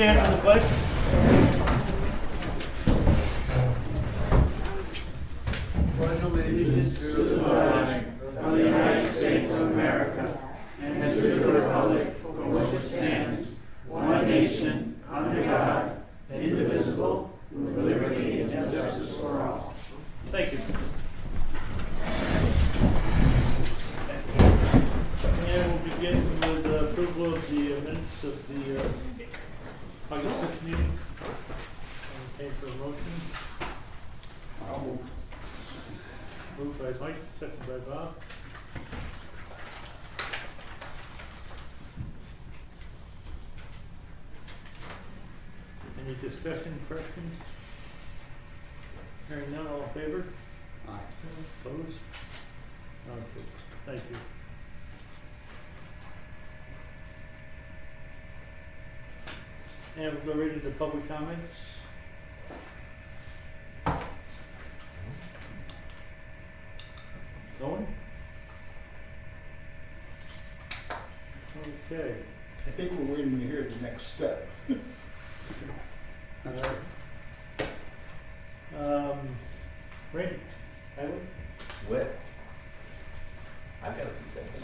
Stand for the pledge. Pledge allegiance to the flag of the United States of America and to the republic for which it stands, one nation, under God, indivisible, with liberty and justice for all. Thank you. And we'll begin with approval of the minutes of the August 6th meeting. Okay, for a motion. I'll move. Moved by Mike, second by Bob. Any discussion, corrections? Hearing none, all in favor? Aye. Opposed? Okay, thank you. And we'll go right into public comments. Going? Okay. I think we're waiting to hear the next step. Randy, Highway? Wit. I've got a few things.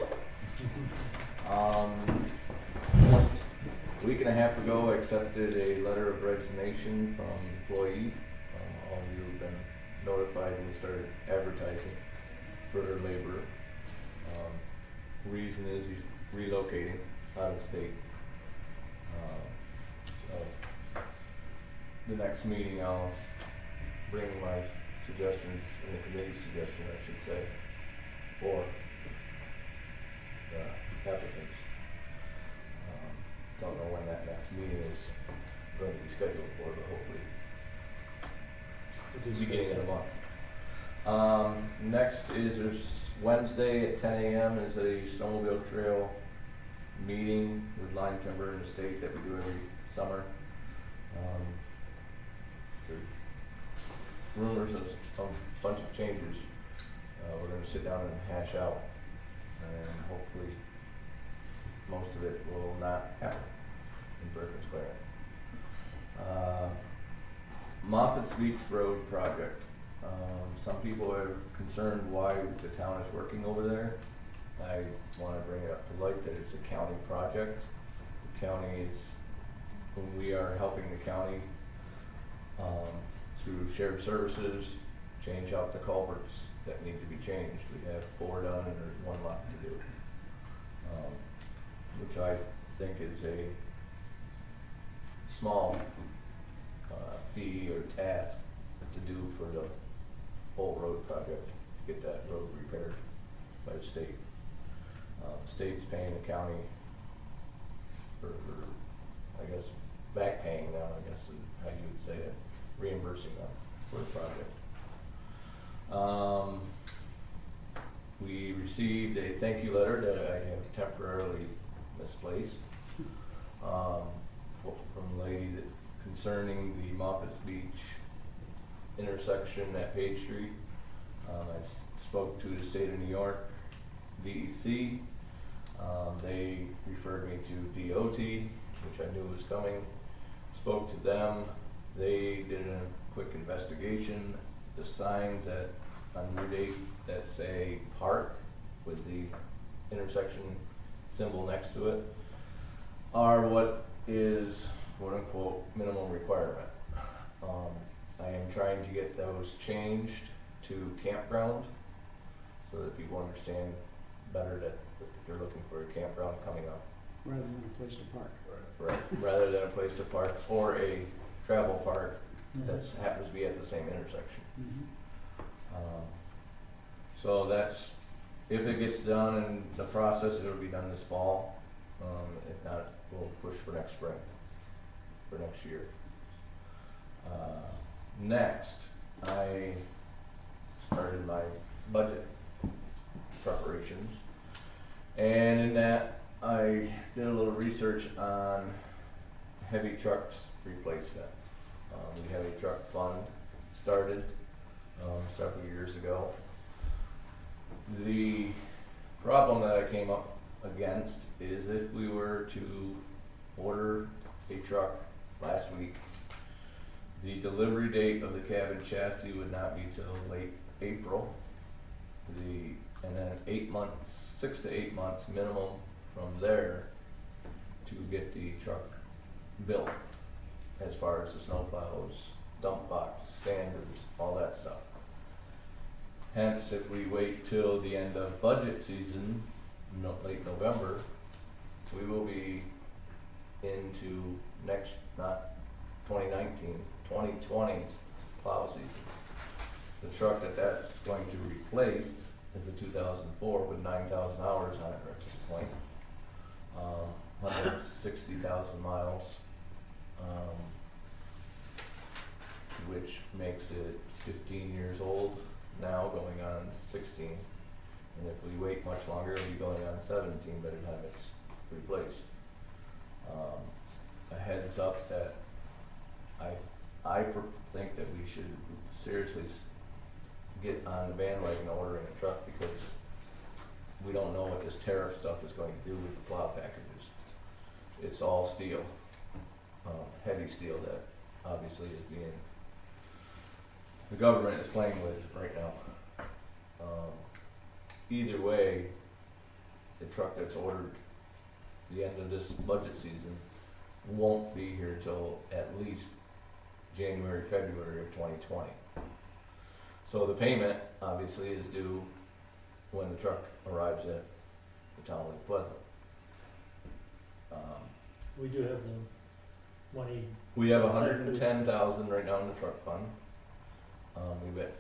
A week and a half ago, I accepted a letter of resignation from an employee. All of you have been notified and we started advertising for their labor. Reason is he's relocating out of state. So the next meeting I'll bring my suggestions, and the committee's suggestion I should say, for the applicants. Don't know when that next meeting is going to be scheduled for, but hopefully the beginning of the month. Next is there's Wednesday at 10 a.m. is a snowmobile trail meeting with Line Timber in the state that we do every summer. There's rumors of a bunch of changes. We're going to sit down and hash out, and hopefully most of it will not happen in Berkman Square. Moffitt's Beach Road project. Some people are concerned why the town is working over there. I want to bring it up to light that it's a county project. The county is, when we are helping the county through shared services, change out the culverts that need to be changed. We have 4 done and there's 1 left to do, which I think is a small fee or task to do for the whole road project, to get that road repaired by the state. The state's paying the county for I guess, back paying them, I guess is how you would say it, reimbursing them for the project. We received a thank you letter that I have temporarily misplaced from a lady that concerning the Moffitt's Beach intersection at Page Street. I spoke to the state of New York, DEC. They referred me to DOT, which I knew was coming. Spoke to them. They did a quick investigation. The signs on Route 8 that say park with the intersection symbol next to it are what is quote unquote minimum requirement. I am trying to get those changed to campground so that people understand better that they're looking for a campground coming up. Rather than a place to park. Right, rather than a place to park or a travel park that happens to be at the same intersection. So that's, if it gets done in the process, it'll be done this fall. If not, we'll push for next spring, for next year. Next, I started my budget preparations, and in that I did a little research on heavy trucks replacement. We have a truck fund started several years ago. The problem that I came up against is if we were to order a truck last week. The delivery date of the cabin chassis would not be till late April. And then 8 months, 6 to 8 months minimum from there to get the truck built, as far as the snowplows, dump box, sanders, all that stuff. Hence, if we wait till the end of budget season, late November, we will be into next, not 2019, 2020's plow season. The truck that's going to replace is a 2004 with 9,000 hours on it at this point. 160,000 miles, which makes it 15 years old now, going on 16. And if we wait much longer, it'll be going on 17 by the time it's replaced. A heads up that think that we should seriously get on the bandwagon ordering a truck, because we don't know what this tariff stuff is going to do with the plow packages. It's all steel, heavy steel that obviously is being, the government is playing with right now. Either way, the truck that's ordered the end of this budget season won't be here till at least January, February of 2020. So the payment obviously is due when the truck arrives at the town of Pleasant. We do have the money. We have 110,000 right now in the truck fund.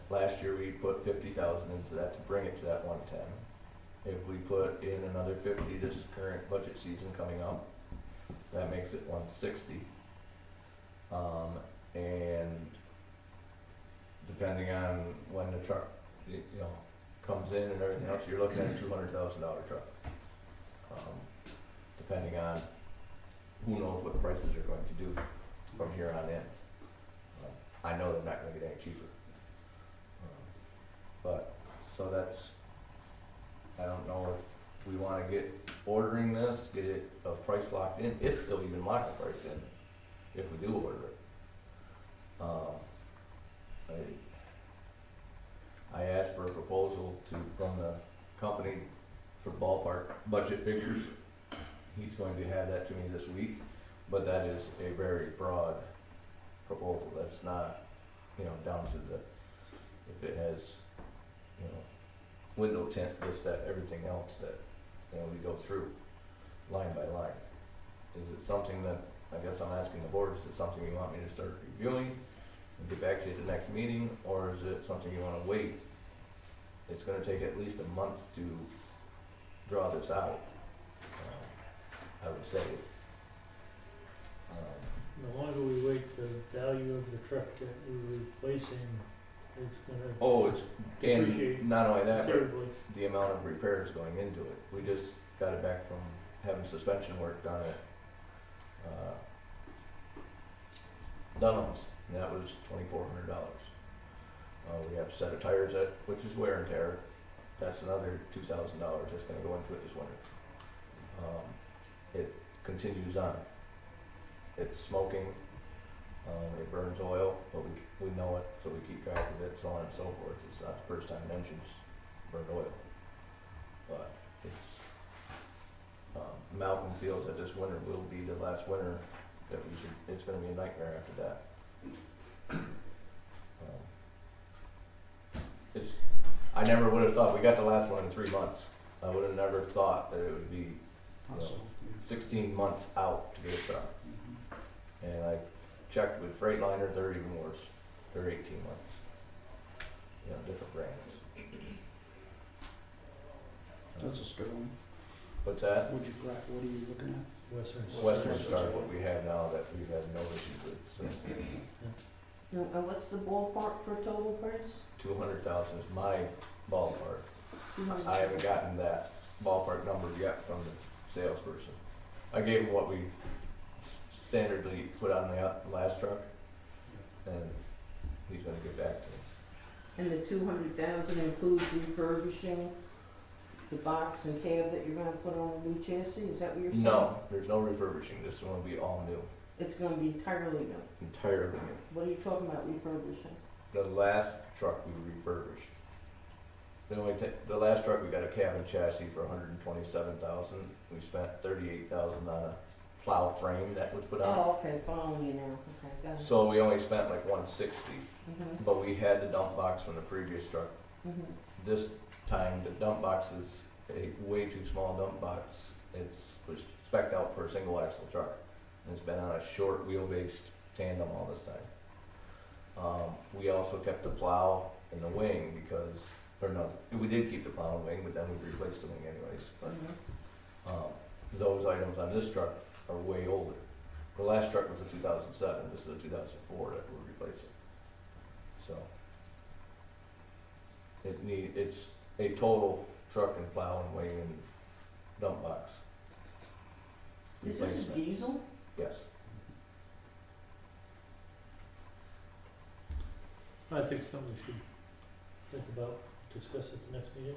Last year we put 50,000 into that to bring it to that 110. If we put in another 50 this current budget season coming up, that makes it 160. And depending on when the truck, comes in and everything else, you're looking at a $200,000 truck. Depending on who knows what the prices are going to do from here on in. I know they're not going to get any cheaper. So that's, I don't know if we want to get ordering this, get it a price locked in, if they'll even lock the price in, if we do order it. I asked for a proposal from the company for ballpark budget figures. He's going to have that to me this week, but that is a very broad proposal. That's not, down to the, if it has, window tint, this, that, everything else that, we go through line by line. Is it something that, I guess I'm asking the board, is it something you want me to start reviewing and get back to you at the next meeting, or is it something you wanna wait? It's gonna take at least a month to draw this out, I would say. The longer we wait, the value of the truck that we're replacing is gonna Oh, and depreciate not only that, but considerably. the amount of repairs going into it. We just got it back from having suspension work done at, Dunham's, and that was $2,400. We have a set of tires which is wear and tear. That's another $2,000 that's gonna go into it this winter. It continues on. It's smoking, it burns oil, but we know it, so we keep track of it, so on and so forth. It's not the first time an engine's burned oil. But it's, Malcolm feels that this winter will be the last winter that it's gonna be a nightmare after that. I never would have thought, we got the last one in 3 months. I would have never thought that it would be 16 months out to get a truck. And I checked with Freightliner, they're even worse. They're 18 months. Different brands. That's a Sterling. What's that? What are you looking at? Western Star, what we have now that we've had no issues with, so. And what's the ballpark for total price? 200,000 is my ballpark. I haven't gotten that ballpark number yet from the salesperson. I gave him what we standardly put on the last truck, and he's gonna get back to me. And the 200,000 includes refurbishing the box and cab that you're gonna put on the new chassis, is that what you're saying? No, there's no refurbishing, this one will be all new. It's gonna be entirely new. entirely new. What are you talking about refurbishing? The last truck we refurbished. The last truck, we got a cab and chassis for $127,000. We spent $38,000 on a plow frame that was put on. Oh, okay, following you now, okay, got it. So we only spent like 160, Mhm, but we had the dump box from the previous truck. mhm. This time, the dump box is a way too small dump box. Was spec'd out for a single axle truck. And it's been on a short wheel-based tandem all this time. We also kept the plow in the wing because, or no, we did keep the plow in the wing, but then we replaced the wing anyways. But, Mhm. those items on this truck are way older. The last truck was a 2007, this is a 2004 that we're replacing. So, it's a total truck and plow and wing and dump box Is this a replacement. diesel? Yes. I think something we should think about, discuss at the next meeting.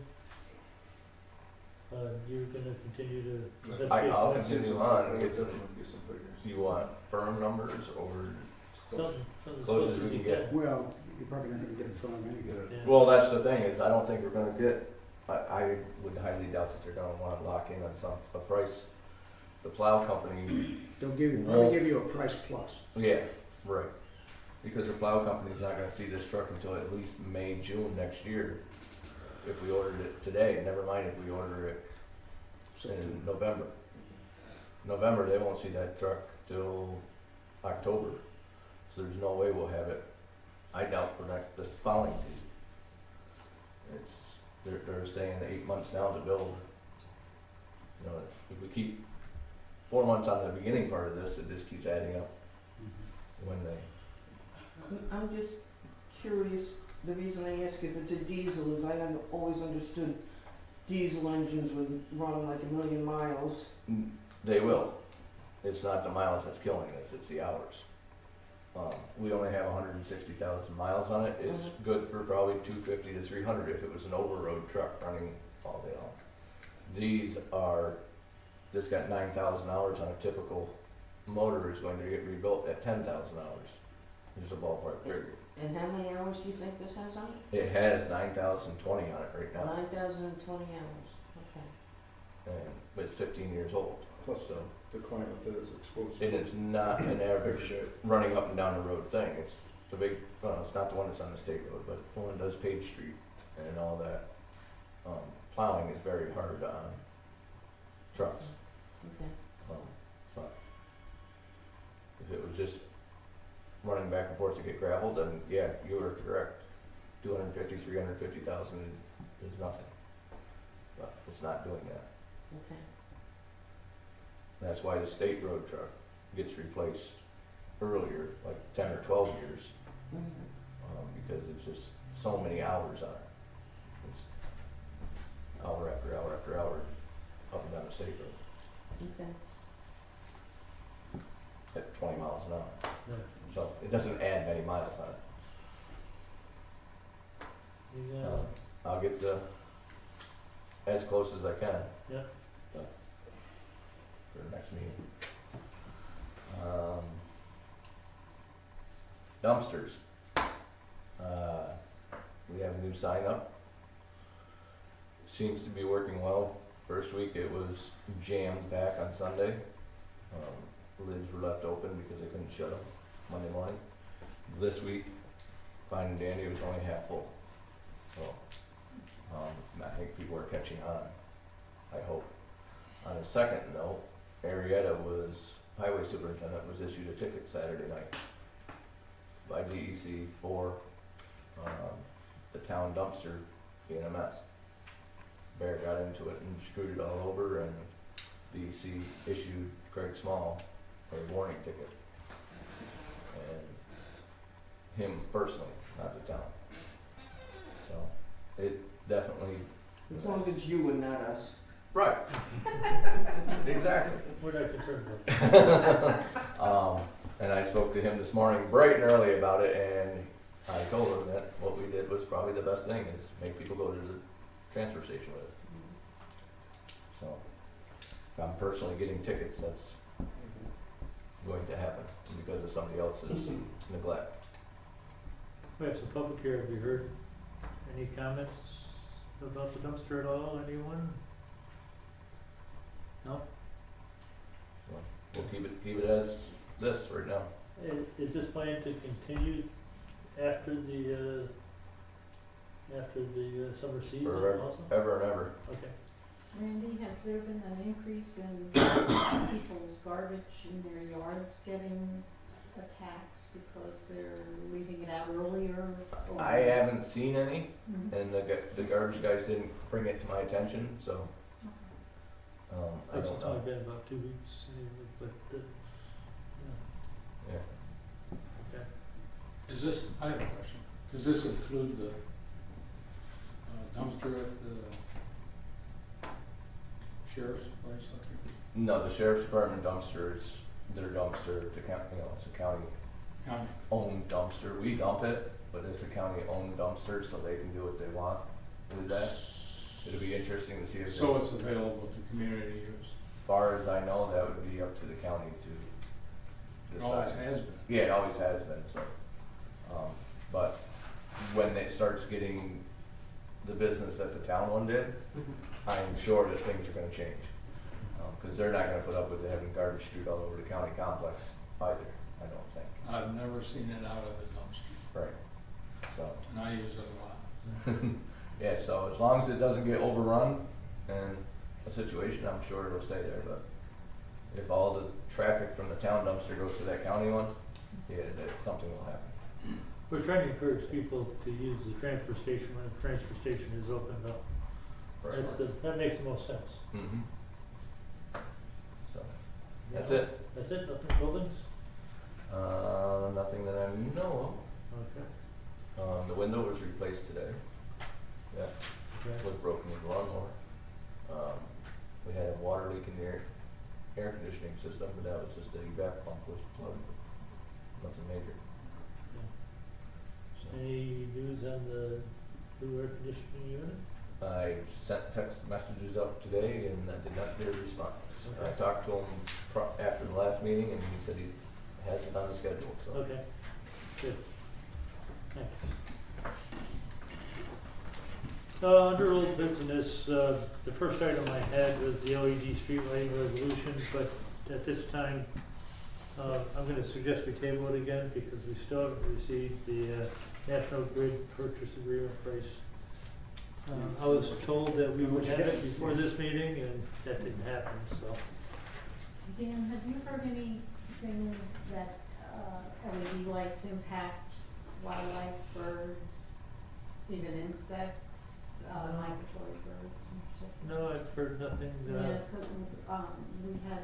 You're gonna continue to investigate. I'll costs? continue on, We'll get some, definitely get some figures. you want firm numbers or, Something Close as we can get. Well, you're probably not gonna get it from them anyway. Yeah. well, that's the thing, is I don't think we're gonna get, I would highly doubt that they're gonna wanna lock in on a price. The plow company, They'll give you, Well- probably give you a price plus. yeah, right, because the plow company's not gonna see this truck until at least May, June next year. If we ordered it today, never mind if we order it in November. November, they won't see that truck till October, so there's no way we'll have it, I doubt, for this following season. They're saying 8 months now to build. You know, if we keep 4 months on the beginning part of this, it just keeps adding up when they, I'm just curious, the reason I ask if it's a diesel is I have always understood diesel engines would run like 1,000,000 miles. they will. It's not the miles that's killing us, it's the hours. We only have 160,000 miles on it. It's Mhm. good for probably 250 to 300 if it was an over-road truck running all day long. This got 9,000 hours on a typical motor, is going to get rebuilt at 10,000 hours. There's a ballpark figure. And how many hours do you think this has on it? It has 9,020 on it right now, 9,020 hours, okay. but it's 15 years old. Plus So, the climate that is exposed. and it's not an average running up and down the road thing. It's the big, well, it's not the one that's on the state road, but the one that does Page Street and all that. Plowing is very hard on trucks. Okay. But if it was just running back and forth to get gravel, then yeah, you were correct. 250, 350,000 is nothing. But it's not doing that. Okay. That's why the state road truck gets replaced earlier, like 10 or 12 years, Mhm. because it's just so many hours on it. It's hour after hour after hour up and down the state road Okay. at 20 miles an hour. Yeah. So it doesn't add many miles on it. Yeah. I'll get as close as I can. Yeah. For the next meeting. Dumpsters. We have a new sign up. Seems to be working well. First week it was jammed back on Sunday. Lids were left open because they couldn't shut them Monday morning. This week, fine and dandy, it was only half full. So, I think people are catching on, I hope. On a second note, highway superintendent was issued a ticket Saturday night by DEC for, the town dumpster being a mess. Bear got into it and screwed it all over, and DEC issued Craig Small a warning ticket. And him personally, not the town. So, it definitely. As long as it's you and not us. Right. Exactly. We're not concerned about it. And I spoke to him this morning bright and early about it, and I told him that what we did was probably the best thing, is make people go to the transfer station with it. So, if I'm personally getting tickets, that's going to happen because of somebody else's neglect. We have some public here, have you heard any comments about the dumpster at all, anyone? No? We'll keep it as this right now. Is this plan to continue after the summer season Forever, also? ever and ever. Okay. Randy, has there been an increase in people's garbage in their yards getting attacked because they're leaving it out earlier? Or- I haven't seen any, Mhm. and the garbage guys didn't bring it to my attention, so, I It's don't only know. been about 2 weeks, but, Yeah. okay. Does this, I have a question, does this include the dumpster at the sheriff's place up here? No, the sheriff's department dumpster is their dumpster, the county, it's a County? county-owned dumpster. We dump it, but it's a county-owned dumpster, so they can do what they want with that. It'll be interesting to see if, So they- it's available to community use? as far as I know, that would be up to the county to It always decide. has been. Yeah, it always has been, so. But when it starts getting the business that the town one did, I'm sure that things are gonna change. Cause they're not gonna put up with having garbage strewn all over the county complex either, I don't think. I've never seen it out of the dumpster, Right. So, and I use it a lot. yeah, so as long as it doesn't get overrun and a situation, I'm sure it'll stay there, but if all the traffic from the town dumpster goes to that county one, yeah, that something will happen. We're trying to encourage people to use the transfer station when the transfer station is opened up. That makes the most sense. Mm-hmm. So, that's it. That's it, nothing buildings? Nothing that I know Okay. of. The window was replaced today. Yeah, Okay. was broken with the lawnmower. We had a water leak in the air conditioning system, but that was just the evap pump was plugged. Nothing major. So, Any news on the new air conditioning unit? I sent text messages up today and I did not get a response. I Okay. talked to him after the last meeting and he said he has it on the schedule, so. Okay, good. Thanks. Under old business, the first item I had was the LED street lighting resolution, but at this time, I'm gonna suggest we table it again because we still haven't received the National Grid purchase agreement price. I was told that we would have it before this meeting and that didn't happen, so. Dan, have you heard anything that LED lights impact wildlife, birds, even insects, migratory birds in particular? No, I've heard nothing, Yeah, 'cause, we had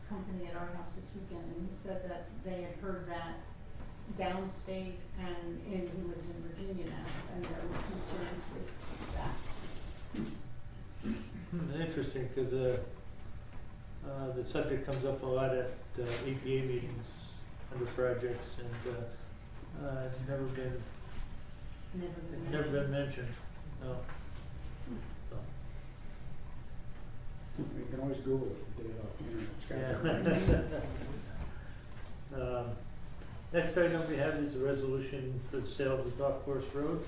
company at our house this weekend, and he said that they had heard that downstate, and he lives in Virginia now, and there were concerns with that. interesting, because the subject comes up a lot at EPA meetings under projects, and it's never been mentioned. No. So, You can always Google it, get it off the internet. It's got it. Next item we have is a resolution for the sale of the golf course road.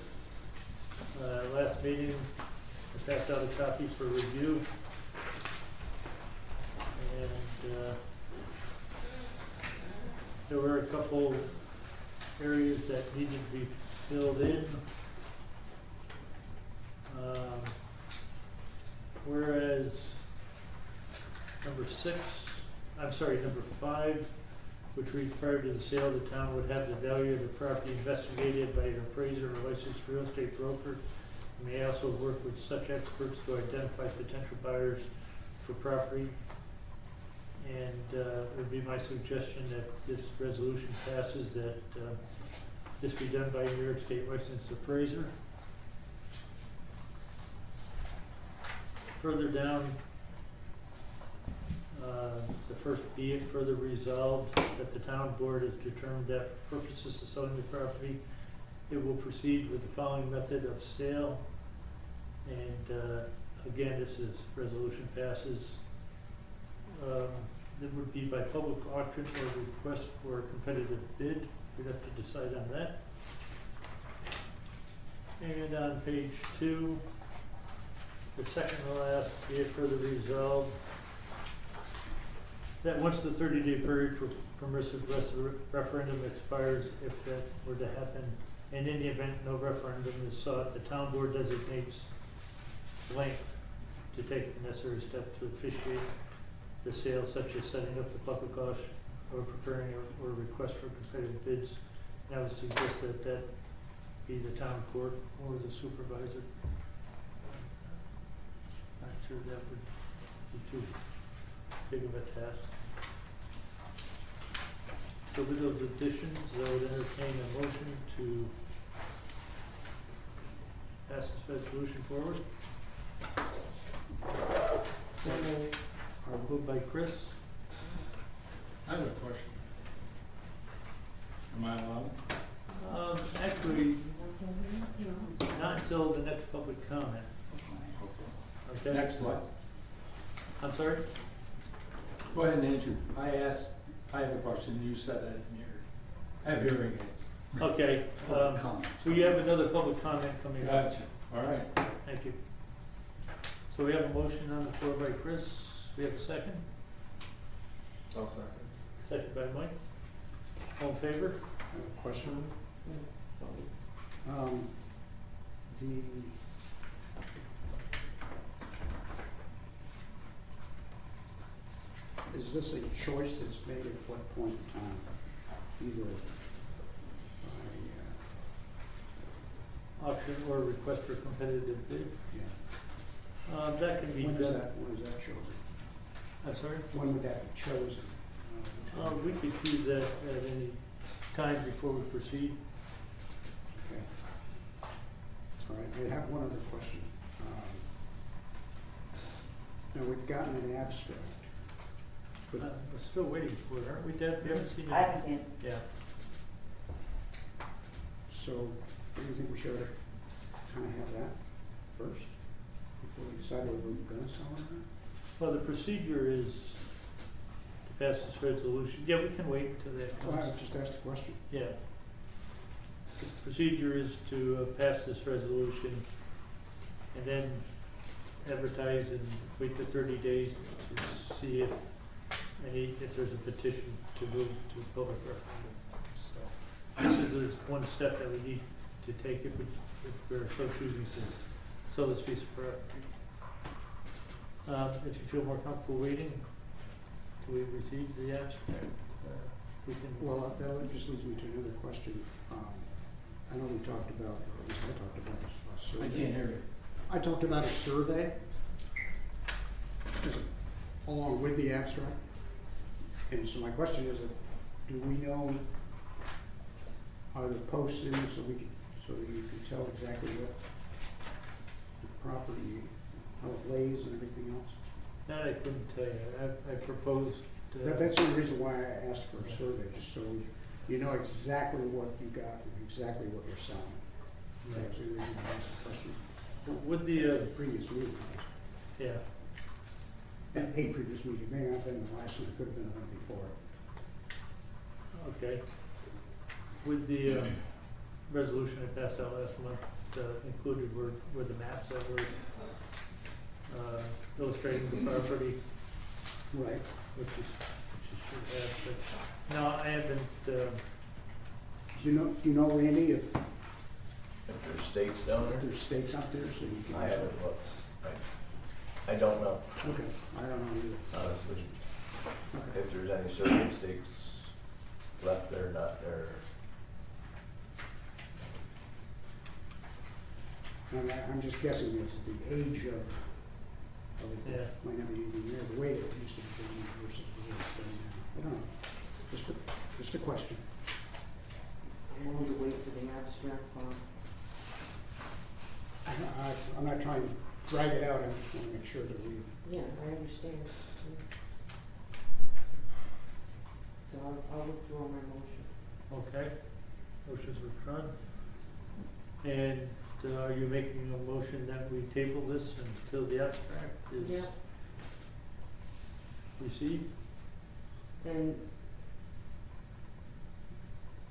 Last meeting, I passed out a copy for review. And there were a couple areas that needed to be filled in. Whereas number 5, which reads, prior to the sale, the town would have the value of the property investigated by an appraiser or licensed real estate broker. And may also work with such experts to identify potential buyers for property. And it would be my suggestion that this resolution passes, that this be done by a New York State licensed appraiser. Further down, the first, be it further resolved that the town board has determined that for purposes of selling the property, it will proceed with the following method of sale. And again, this is resolution passes. It would be by public auction or request for a competitive bid. We'd have to decide on that. And on page 2, the second to last, be it further resolved that once the 30-day period for permissive referendum expires, if that were to happen, and in the event no referendum is sought, the town board designates blank to take the necessary steps to officiate the sale, such as setting up the public auction or preparing or request for competitive bids. And I would suggest that that be the town clerk or the supervisor. Not sure that would be too big of a task. So with those additions, I would entertain a motion to pass this resolution forward. Moved by Chris. I have a question. Am I allowed? Actually, not until the next public comment. Okay? Next what? I'm sorry? Go ahead and answer. I have a question, you said that in your, I have hearing aids. Okay, Public comment. we have another public comment coming up. Gotcha, all right. Thank you. So we have a motion on the floor by Chris. We have a second? I'll second. Second by Mike. All in favor? I have a question. Is this a choice that's made at what point in time? Either by, Auction or request for competitive bid? yeah. That can be When done. is that chosen? I'm sorry? When would that be chosen? We could use that at any time before we proceed. Okay. All right, I have one other question. Now, we've gotten an abstract, but We're still waiting for it, aren't we, Deb? We haven't seen it? I haven't seen it. Yeah. so do you think we should kind of have that first before we decide whether we're gonna sell it or not? Well, the procedure is to pass this resolution. Yeah, we can wait until that Well, I comes. just asked a question. Yeah. The procedure is to pass this resolution and then advertise and wait for 30 days to see if there's a petition to move to public referendum. So this is one step that we need to take if we're so choosing to sell this piece of property. If you feel more comfortable waiting till we receive the abstract, we can. Well, that just leads me to another question. I know we talked about, or at least I talked about a I survey. can't hear you. I talked about a survey along with the abstract. And so my question is, do we know, are there posts in so that you can tell exactly what the property, how it lays and everything else? That I couldn't tell you. I proposed. That's the reason why I asked for a survey, just so you know exactly what you got and exactly what you're selling. Right. That's the reason I asked the question. Would the, Previous meeting, yeah, a previous meeting, may not have been the last one, it could have been the one before. okay. Would the resolution I passed out last month included were the maps that were illustrating the property, Right. which you should have, but no, I haven't, Do you know, Randy, if If there's stakes down there, there's stakes out there, so you can. I haven't looked. I don't know, Okay, I don't know either. honestly, Okay. if there's any certain stakes left there, not there. And I'm just guessing it's the age of it Yeah. that might not be even there, the way that it used to be done versus the way it's done now. I don't know, just a question. I'm willing to wait for the abstract form. I'm not trying to drag it out, I just want to make sure that we, Yeah, I understand. So I'll withdraw my motion. okay. Motion's withdrawn. And are you making a motion that we table this until the abstract is Yeah. received? And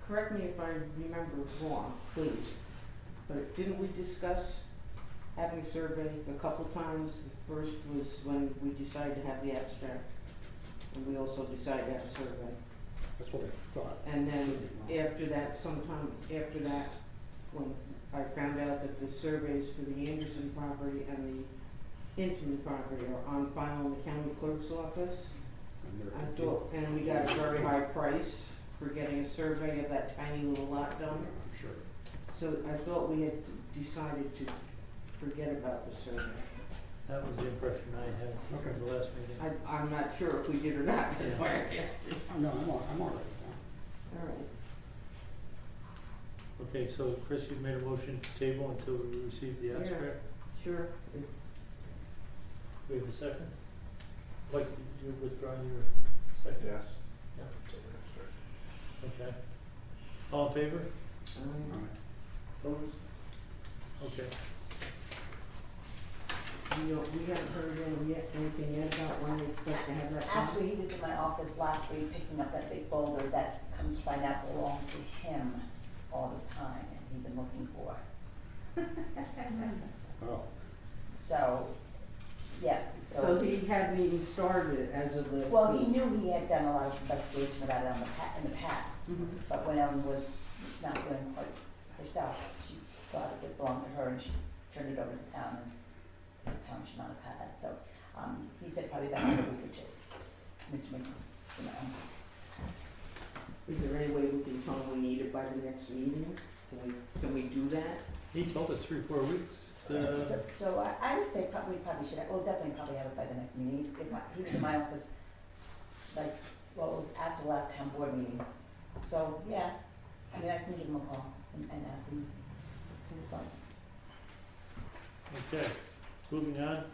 correct me if I remember wrong, please, but didn't we discuss having a survey a couple times? The first was when we decided to have the abstract, and we also decided to have a survey. That's what I thought. And then after that, sometime after that, when I found out that the surveys for the Anderson property and the Inton property are on file in the county clerk's office, And they're I thought, and we got a very high price for getting a survey of that tiny little lot done. I'm sure. So I thought we had decided to forget about the survey. That was the impression I had Okay. from the last meeting. I'm not sure if we did or not, that's why I asked. No, I'm all right with All right. Okay, so Chris, you've made a motion to table until we receive the Yeah. abstract. Sure. Do we have a second? Like, you're withdrawing your second? Yes. Yeah. Okay. All in favor? that. All right. Opposed? Okay. We haven't heard anything yet about when we expect to have that done? Actually, he was in my office last week picking up that big boulder that comes by that belonged to him all this time, and he'd been looking for. Oh, So, yes, So he hadn't even started it as of this week? well, he knew he had done a lot of investigation about it in the past, Mhm. but when Ellen was not doing quite herself, she thought it belonged to her, and she turned it over to the town, and the town should not have had it, so, he said probably back in a week or two, Mr. McKee, in my office. Is there any way we can tell him we need it by the next meeting? Can we do that? He told us 3-4 weeks. So I would say probably should have, well, definitely probably have it by the next meeting. He was in my office, like, well, it was after the last town board meeting. So, yeah, I mean, I can give him a call and ask him. Okay, moving on.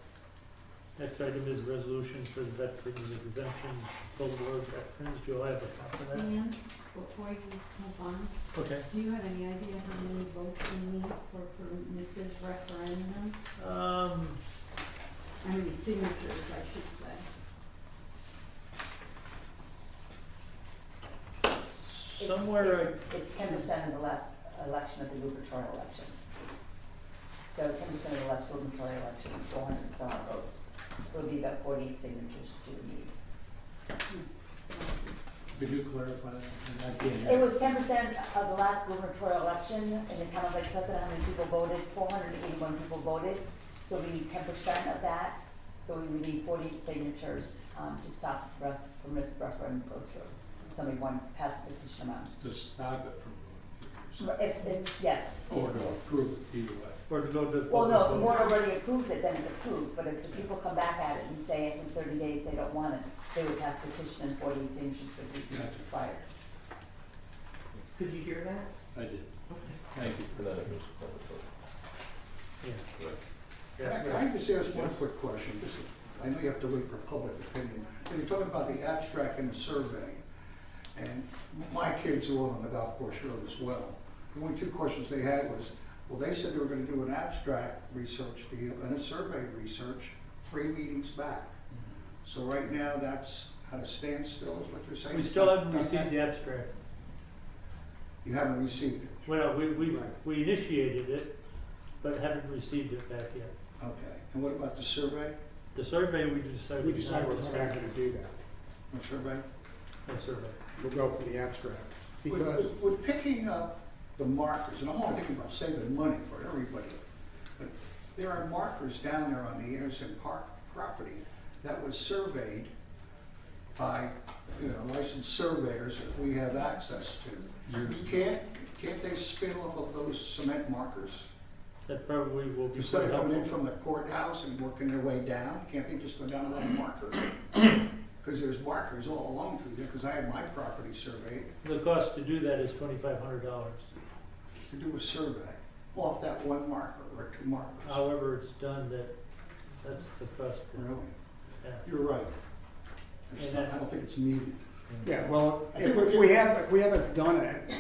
Next item is resolution for the veterans exemption, Townboard veterans. Do I have a copy of that? And before you move on, Okay. do you have any idea how many votes we need for Mrs. Referendum? How many signatures, I should say? Somewhere, It's 10% of the last election of the gubernatorial election. So 10% of the last gubernatorial election is 400 and some odd votes. So it'd be about 48 signatures to need. Could you clarify that? I can't hear. It was 10% of the last gubernatorial election in the town of Lake Pleasant. How many people voted? 481 people voted. So we need 10% of that. So we would need 48 signatures to stop from this referendum go through. Somebody want to pass a petition amount. To stop it from going through. Yes. Or to approve it either way. or to go to. Well, no, if the public board vote. already approves it, then it's approved. But if the people come back at it and say in 30 days they don't want it, they would pass a petition and 48 signatures would be Gotcha. required. Could you hear that? I did. Okay. Thank you. For that, it was public vote. Yeah. Can I just ask one quick question? I know you have to wait for public opinion. When you're talking about the abstract and the survey, and my kids who live on the golf course road as well, the only two questions they had was, well, they said they were gonna do an abstract research deal and a survey research 3 meetings back. So right now, that's at a standstill, is what you're saying? We still haven't received the abstract. You haven't received it? Well, we initiated it, but haven't received it back yet. Okay. And what about the survey? The survey, we decided. we decided not we're to not start gonna do that. The survey? the survey. We'll go for the abstract. Because, With picking up the markers, and I'm only thinking about saving money for everybody, but there are markers down there on the Anderson Park property that was surveyed by, licensed surveyors that we have access to. Can't they spin off of those cement markers? That probably will be Instead of quite coming in helpful. from the courthouse and working their way down, can't they just go down to that marker? Because there's markers all along through there, because I had my property surveyed The cost to do that is $2,500. to do a survey off that one marker or 2 markers. However it's done, that's the cost. Really? Yeah. You're right. I don't think it's needed. yeah, well, I think if we haven't done it,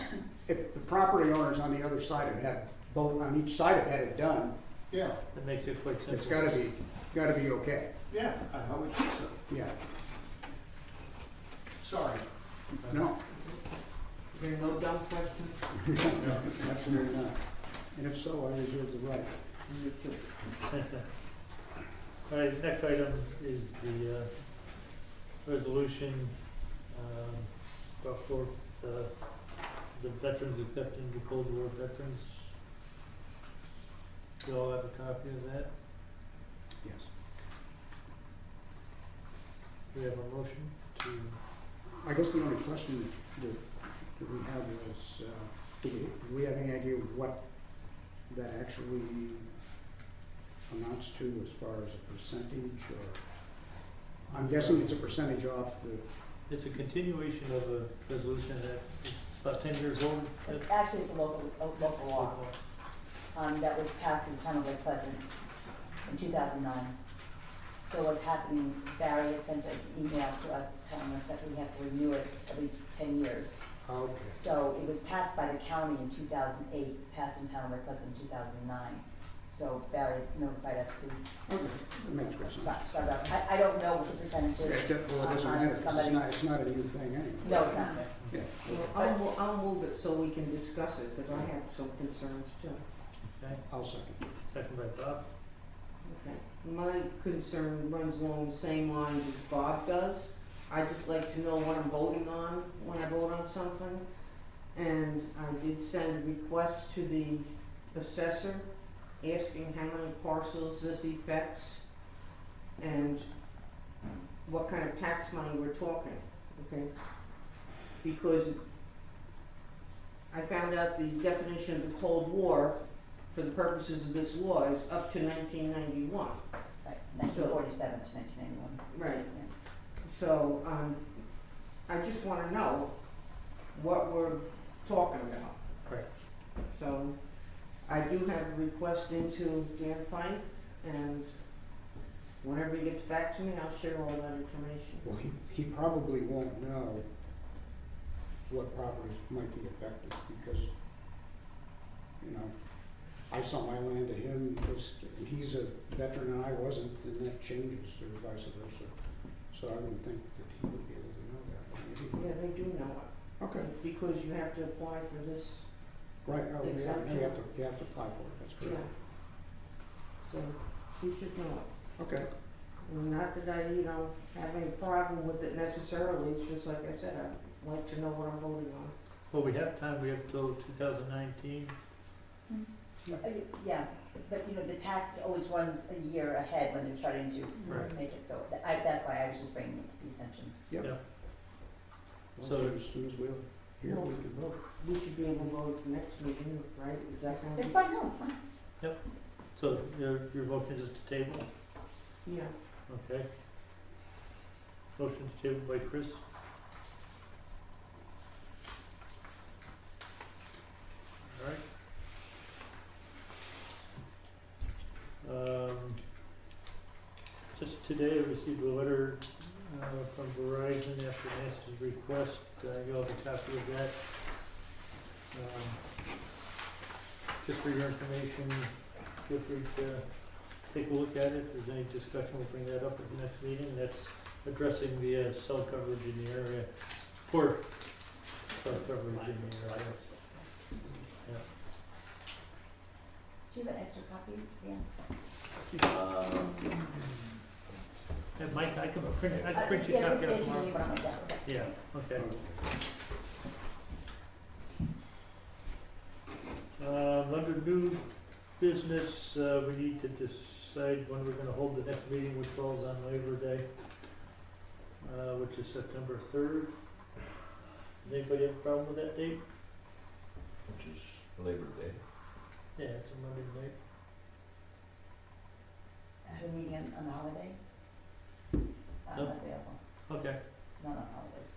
if the property owners on the other side have had, both on each side have had it done, Yeah, That makes it quite simple. it's gotta be okay, yeah, I would think so. yeah. Sorry. No, There are no dumb questions? absolutely not. And if so, I reserve the right. Me too. All right, next item is the resolution for the veterans accepting the Cold War veterans. You all have a copy of that? Yes. We have a motion to, I guess the only question that we have was, do we have any idea what that actually amounts to as far as a percentage, or? I'm guessing it's a percentage off the, it's a continuation of a resolution that is about 10 years old. Actually, it's a local law, that was passed in the town of Lake Pleasant in 2009. So what's happening, Barry had sent an email to us telling us that we have to renew it every 10 years. okay. So it was passed by the county in 2008, passed in town of Lake Pleasant in 2009. So Barry notified us to Okay, that makes good sense. start up. I don't know what the percentage is. Well, it doesn't on matter, 'cause somebody. it's not a new thing anyway. No, it's not. Yeah. Well, I'll move it so we can discuss it, because I have some concerns too. Okay, I'll second. second by Bob. Okay. My concern runs along the same lines as Bob does. I just like to know what I'm voting on when I vote on something. And I did send a request to the assessor asking how many parcels this affects and what kind of tax money we're talking, okay? Because I found out the definition of the Cold War for the purposes of this law is up to 1991. Right, 1947 to 1991. Right. Yeah. So, I just wanna know what we're talking about. Right. So, I do have a request into Dan Fife, and whenever he gets back to me, I'll share all that information. Well, he probably won't know what properties might be affected, because, you know, I saw my land to him, because he's a veteran and I wasn't, and that changes, or vice versa. So I wouldn't think that he would be able to know that, but maybe. Yeah, they do know it, Okay, because you have to apply for this, right, oh, yeah, Exemption. you have to apply for it, that's yeah. correct. So, he should know it. Okay, Not that I, have any problem with it necessarily, it's just like I said, I'd like to know what I'm voting on. Well, we have time, we have till 2019. Yeah, but the tax always runs a year ahead when they're starting to Right. make it, so that's why I was just bringing it to the attention. yep. Yeah. Well, So- as soon as we're here, we can vote. We should be able to vote at the next meeting, right? Is that going to be? It's fine, no, it's fine. So your motion is to table, Yeah. okay? Motion to table by Chris. All right. Just today, I received a letter from Verizon after Nancy's request. You all have a copy of that. Just for your information, feel free to take a look at it. If there's any discussion, we'll bring that up at the next meeting. That's addressing the cell coverage in the area, poor cell coverage in the area. Yeah. Do you have an extra copy, Dan? Yeah, Mike, I can print it, I can print you a Yeah, copy it's out taking tomorrow. me one on my desk. Yeah, okay. Under new business, we need to decide when we're gonna hold the next meeting, which falls on Labor Day, which is September 3rd. Does anybody have a problem with that date? Which is Labor Day. Yeah, it's a Monday night. Have a meeting on the holiday? I'm No. not available, Okay, not on holidays.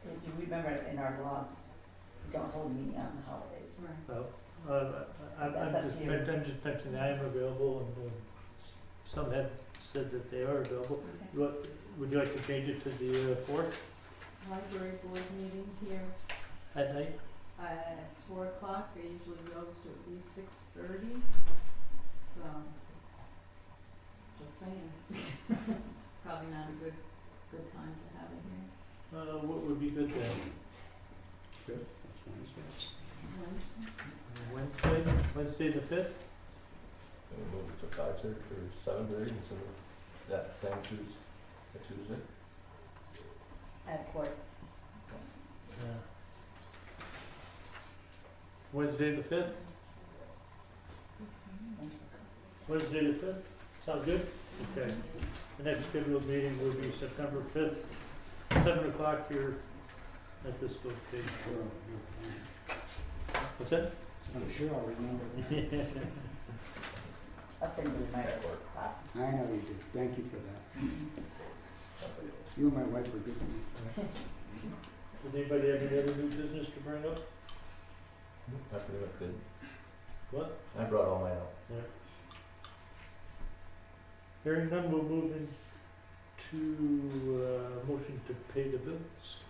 If you remember in our laws, we don't hold a meeting on the holidays. well, I'm That's up just, to you. I'm just mentioning I am available, and some have said that they are available. Okay. Would you like to change it to the 4th Library board meeting here at night? at 4 o'clock, it usually goes to at least 6:30, so, just saying. It's probably not a good time to have it here. What would be good then? Fifth, that's Wednesday. Wednesday the fifth? Can we move it to 5:30 or 7:30 instead of that same Tuesday? At court. Yeah. Wednesday the fifth? Wednesday the fifth? Sound good? Okay. The next scheduled meeting will be September 5th, 7 o'clock here at this location. Sure. What's that? I'm sure I'll remember that. I'll send you the reminder. That work. I know you do. Thank you for that. You and my wife are good to me. Does anybody have any other new business to bring up? I pretty much did. What? I brought all mine up. Yeah. Hearing none, we'll move into, motion to pay the bills.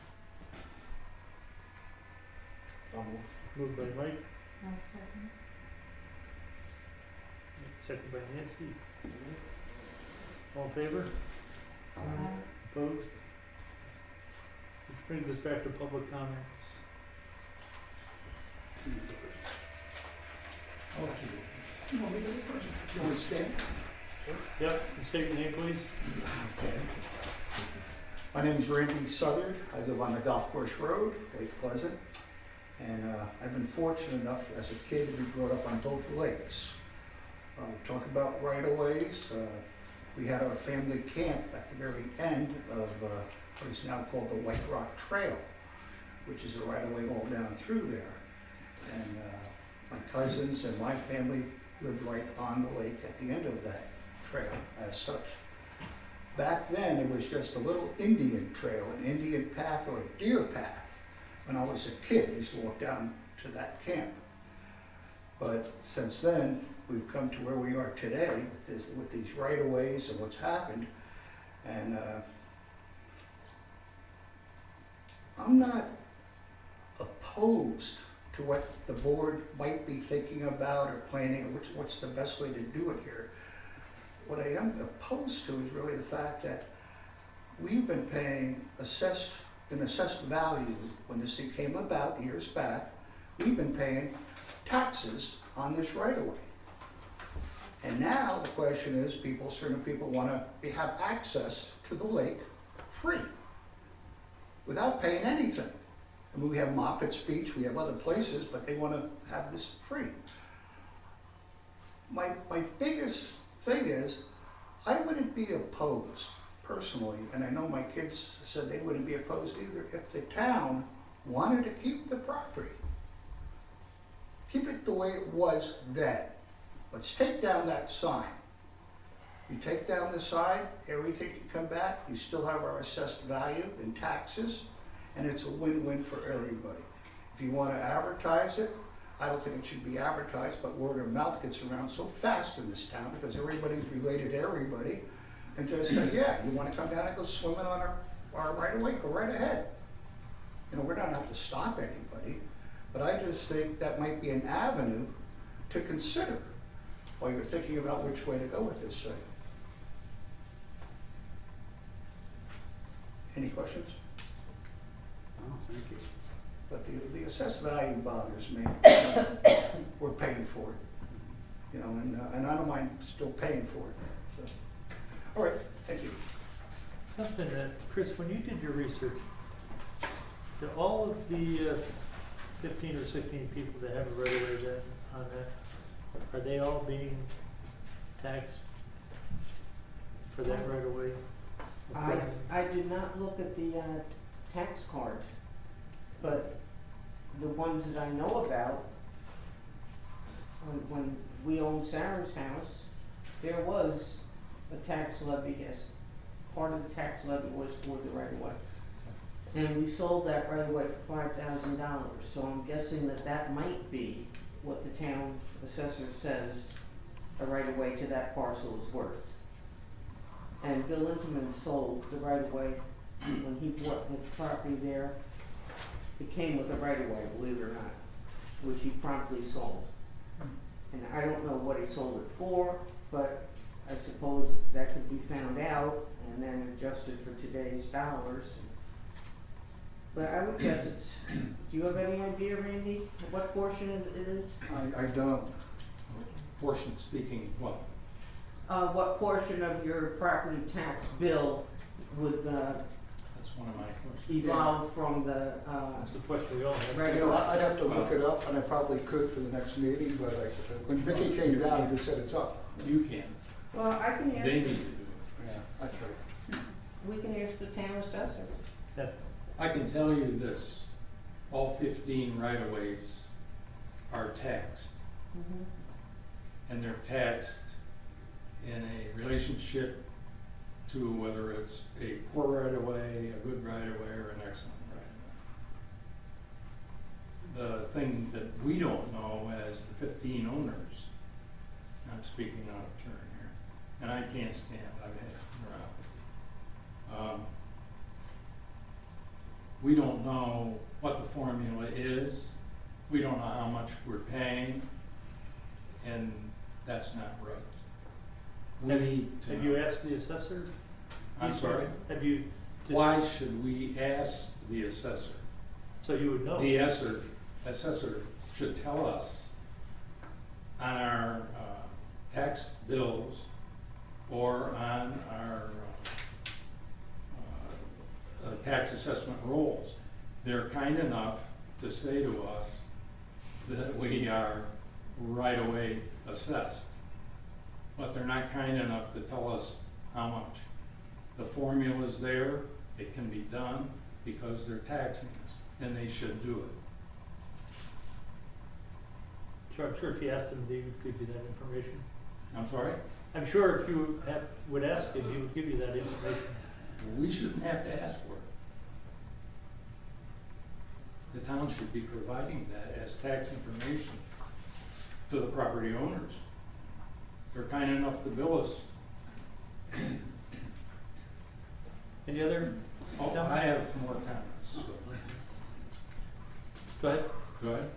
Moved by Mike, I'll second. second by Nancy. All in favor? Opposed? Which brings us back to public comments. You want me to go first? You want to stand? Yep, and state your name, please. Okay. My name is Randy Southard. I live on the Golf Course Road, Lake Pleasant. And I've been fortunate enough as a kid to be brought up on both lakes. Talk about right-of-ways. We had our family camp at the very end of what is now called the White Rock Trail, which is a right-of-way all down through there. And my cousins and my family lived right on the lake at the end of that trail as such. Back then, it was just a little Indian trail, an Indian path or a deer path. When I was a kid, I used to walk down to that camp. But since then, we've come to where we are today with these right-of-ways and what's happened. And I'm not opposed to what the board might be thinking about or planning, or what's the best way to do it here. What I am opposed to is really the fact that we've been paying an assessed value when this thing came about years back. We've been paying taxes on this right away. And now the question is, certain people want to have access to the lake free without paying anything. I mean, we have Moffitt's Beach, we have other places, but they want to have this free. My biggest thing is, I wouldn't be opposed personally, and I know my kids said they wouldn't be opposed either, if the town wanted to keep the property. Keep it the way it was then. Let's take down that sign. You take down the sign, everything can come back, you still have our assessed value in taxes, and it's a win-win for everybody. If you want to advertise it, I don't think it should be advertised, but word of mouth gets around so fast in this town because everybody's related to everybody. And just say, yeah, you want to come down and go swimming on our right-of-way, go right ahead. You know, we're not out to stop anybody, but I just think that might be an avenue to consider while you're thinking about which way to go with this thing. Any questions? Oh, thank you. But the assessed value bothers me. We're paying for it, you know, and I don't mind still paying for it. So, all right, thank you. Something that, Chris, when you did your research, do all of the 15 or 16 people that have a right of way then on that, are they all being taxed for that right of way? I did not look at the tax cards, but the ones that I know about, when we owned Sarah's house, there was a tax levy, yes. Part of the tax levy was for the right of way. And we sold that right of way for $5,000, so I'm guessing that might be what the town assessor says a right of way to that parcel is worth. And Bill Intiman sold the right of way when he bought the property there. It came with a right of way, believe it or not, which he promptly sold. And I don't know what he sold it for, but I suppose that could be found out and then adjusted for today's dollars. But I would guess it's, do you have any idea, Randy, of what portion it is? I don't. Portion speaking what? What portion of your property tax bill would, That's one of my questions. evolve from the, That's the question we all have. You know, regular? I'd have to look it up, and I probably could for the next meeting, but when Vicky came down, he said it's up. You can. Well, I can ask, They need to do it. Yeah, that's right. we can ask the town assessor. I can tell you this, all 15 right-of-ways are taxed, and they're taxed in a relationship to whether it's a poor right-of-way, a good right-of-way, or an excellent right-of-way. The thing that we don't know as the 15 owners, I'm speaking out of turn here, and I can't stand, I've had it around. We don't know what the formula is, we don't know how much we're paying, and that's not right. We need to Have know. you asked the assessor? I'm sorry? Have you? Why should we ask the assessor? So you would know. The assessor should tell us on our tax bills or on our tax assessment rolls. They're kind enough to say to us that we are right away assessed, but they're not kind enough to tell us how much. The formula's there, it can be done because they're taxing us, and they should do it. Sure, I'm sure if you asked him, they would give you that information. I'm sorry? I'm sure if you would ask him, he would give you that information. We shouldn't have to ask for it. The town should be providing that as tax information to the property owners. They're kind enough to bill us. Any other? Oh, I have more comments. Go ahead. Go ahead.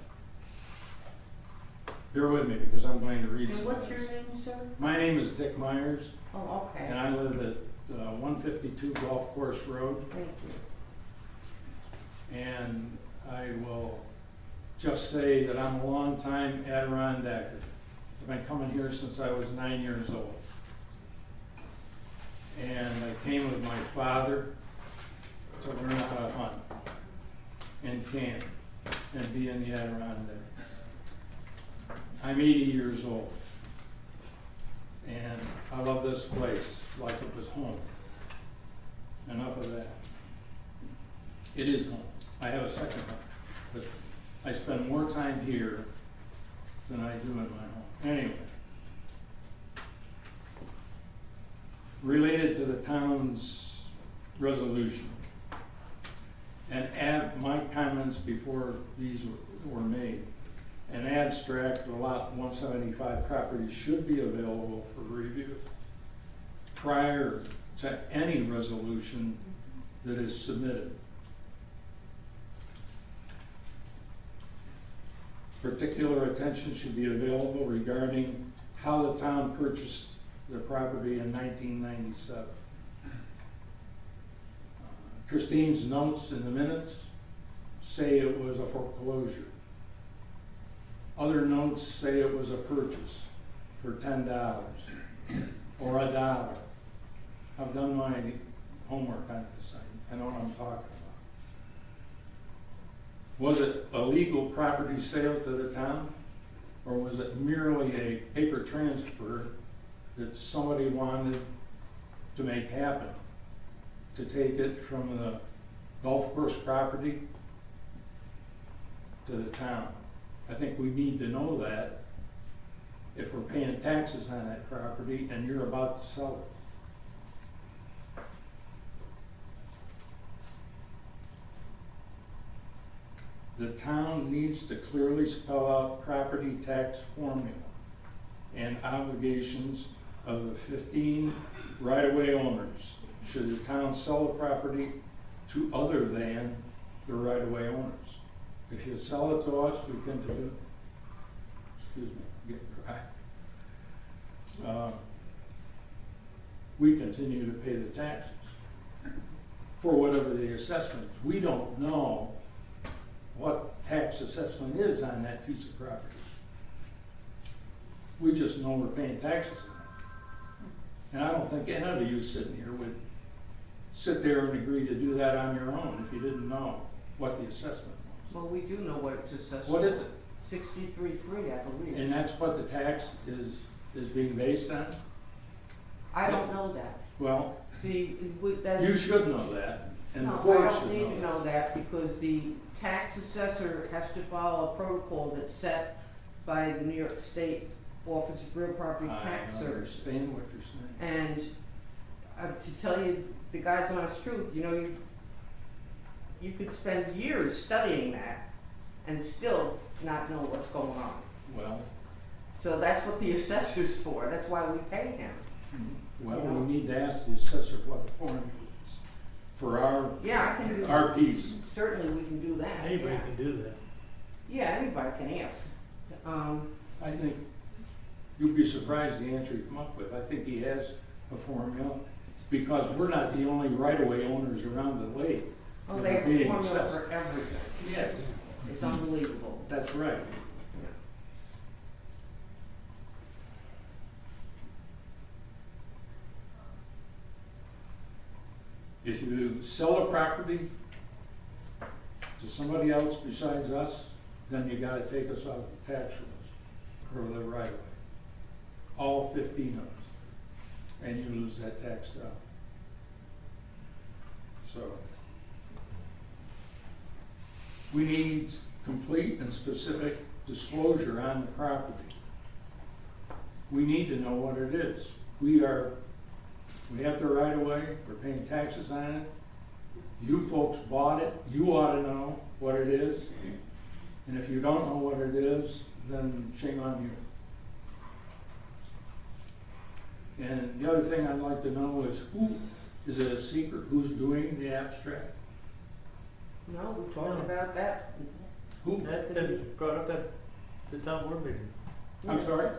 Bear with me because I'm going to read And some what's of your this. name, sir? My name is Dick Myers, Oh, okay. and I live at 152 Golf Course Road. Thank you. And I will just say that I'm a longtime Adirondacker. I've been coming here since I was 9 years old. And I came with my father to learn how to hunt and camp and be in the Adirondack. I'm 80 years old. And I love this place like it was home. Enough of that. It is home. I have a second home, but I spend more time here than I do in my home. Anyway, related to the town's resolution, and my comments before these were made, an abstract of lot 175 property should be available for review prior to any resolution that is submitted. Particular attention should be available regarding how the town purchased the property in 1997. Christine's notes in the minutes say it was a foreclosure. Other notes say it was a purchase for $10 or $1. I've done my homework on this. I know what I'm talking about. Was it a legal property sale to the town? Or was it merely a paper transfer that somebody wanted to make happen? To take it from the golf course property to the town? I think we need to know that if we're paying taxes on that property and you're about to sell it. The town needs to clearly spell out property tax formula and obligations of the 15 right-of-way owners should the town sell the property to other than the right-of-way owners. If you sell it to us, we can do, excuse me, I'm getting dry. We continue to pay the taxes. for whatever the assessment is. We don't know what tax assessment is on that piece of property. We just know we're paying taxes on it. And I don't think any of you sitting here would sit there and agree to do that on your own if you didn't know what the assessment was. Well, we do know what it's assessed. What is it? 63.3, I believe. And that's what the tax is being based on? I don't know that. Well, See, that's. you should know that, and the No, board I should don't need know to that. know that because the tax assessor has to follow a protocol that's set by the New York State Office of Real Property Tax I Services. understand what you're saying. And to tell you the God's honest truth, you know, you could spend years studying that and still not know what's going on. Well, So that's what the assessor's for. That's why we pay him. well, You know? we need to ask the assessor what the formula is for Yeah, I can do our piece. Certainly, we can do that. Anybody yeah. can do that. Yeah, anybody can ask. I think you'd be surprised the answer you come up with. I think he has a formula, because we're not the only right-of-way owners around the lake. Well, that they are have a being formula assessed. for everything. Yes, It's unbelievable. that's right. If you sell a property to somebody else besides us, then you gotta take us off the tax rolls for the right of way. All 15 of us. And you lose that tax dollar. So, we need complete and specific disclosure on the property. We need to know what it is. We have the right of way, we're paying taxes on it. You folks bought it, you ought to know what it is. And if you don't know what it is, then shame on you. And the other thing I'd like to know is it a secret who's doing the abstract? No, we talked about that. Who? That been brought up at the town board meeting, I'm sorry?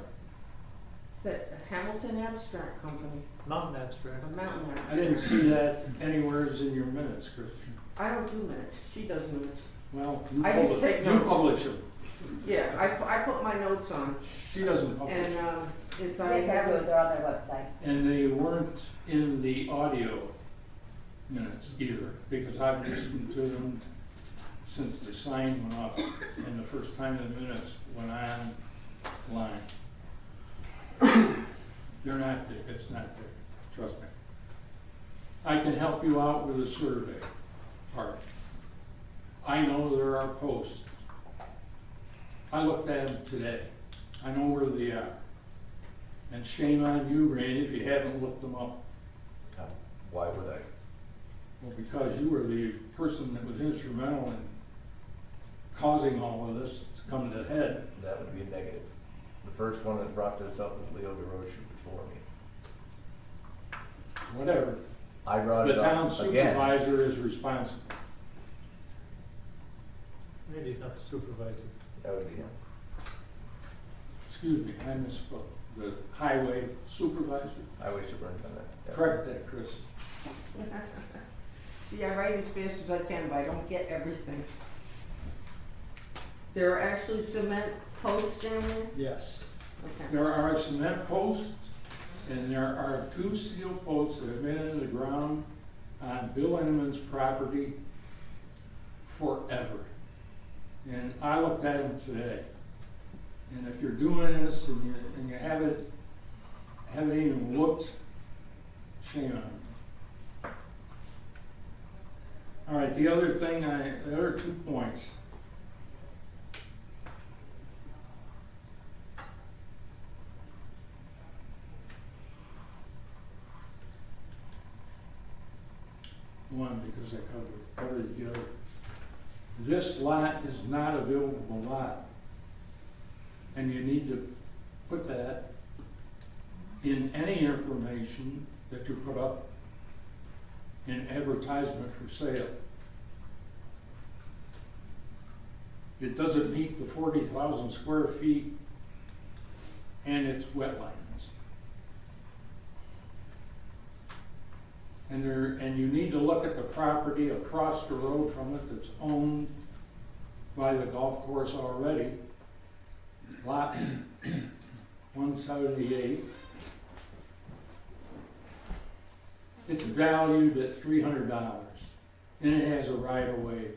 It's the Hamilton Abstract Company, Mountain Abstract. a mountain abstract. I didn't see that anywhere in your minutes, Christian. I don't do minutes. She does minutes. Well, you I just take notes. publish them. Yeah, I put my notes on. She doesn't publish And them. if You I guys have have to, they're on their website. And they weren't in the audio minutes either, because I've listened to them since the sign went up and the first time the minutes went online. They're not there, it's not there, trust me. I can help you out with the survey part. I know there are posts. I looked at them today. I know where they are. And shame on you, Randy, if you haven't looked them up. Why would I? Well, because you were the person that was instrumental in causing all of this to come to a head. That would be a negative. The first one that brought this up was Leo DeRoche before me. Whatever. I brought The it town up again. supervisor is responsible. Maybe he's not the supervisor. That would be him. Excuse me, I misspoke. The highway supervisor. Highway superintendent. Yeah. Correct that, Chris. See, I write as fast as I can, but I don't get everything. There are actually cement posts down there? Yes. Okay. There are cement posts, and there are 2 steel posts that have been in the ground on Bill Inman's property forever. And I looked at them today. And if you're doing this and you haven't even looked, shame on you. All right, the other 2 points. One, because I covered the other. This lot is not a buildable lot. And you need to put that in any information that you put up in advertisement for sale. It doesn't meet the 40,000 square feet and it's wetlands. And you need to look at the property across the road from it that's owned by the golf course already. Lot 178. It's valued at $300, and it has a right-of-way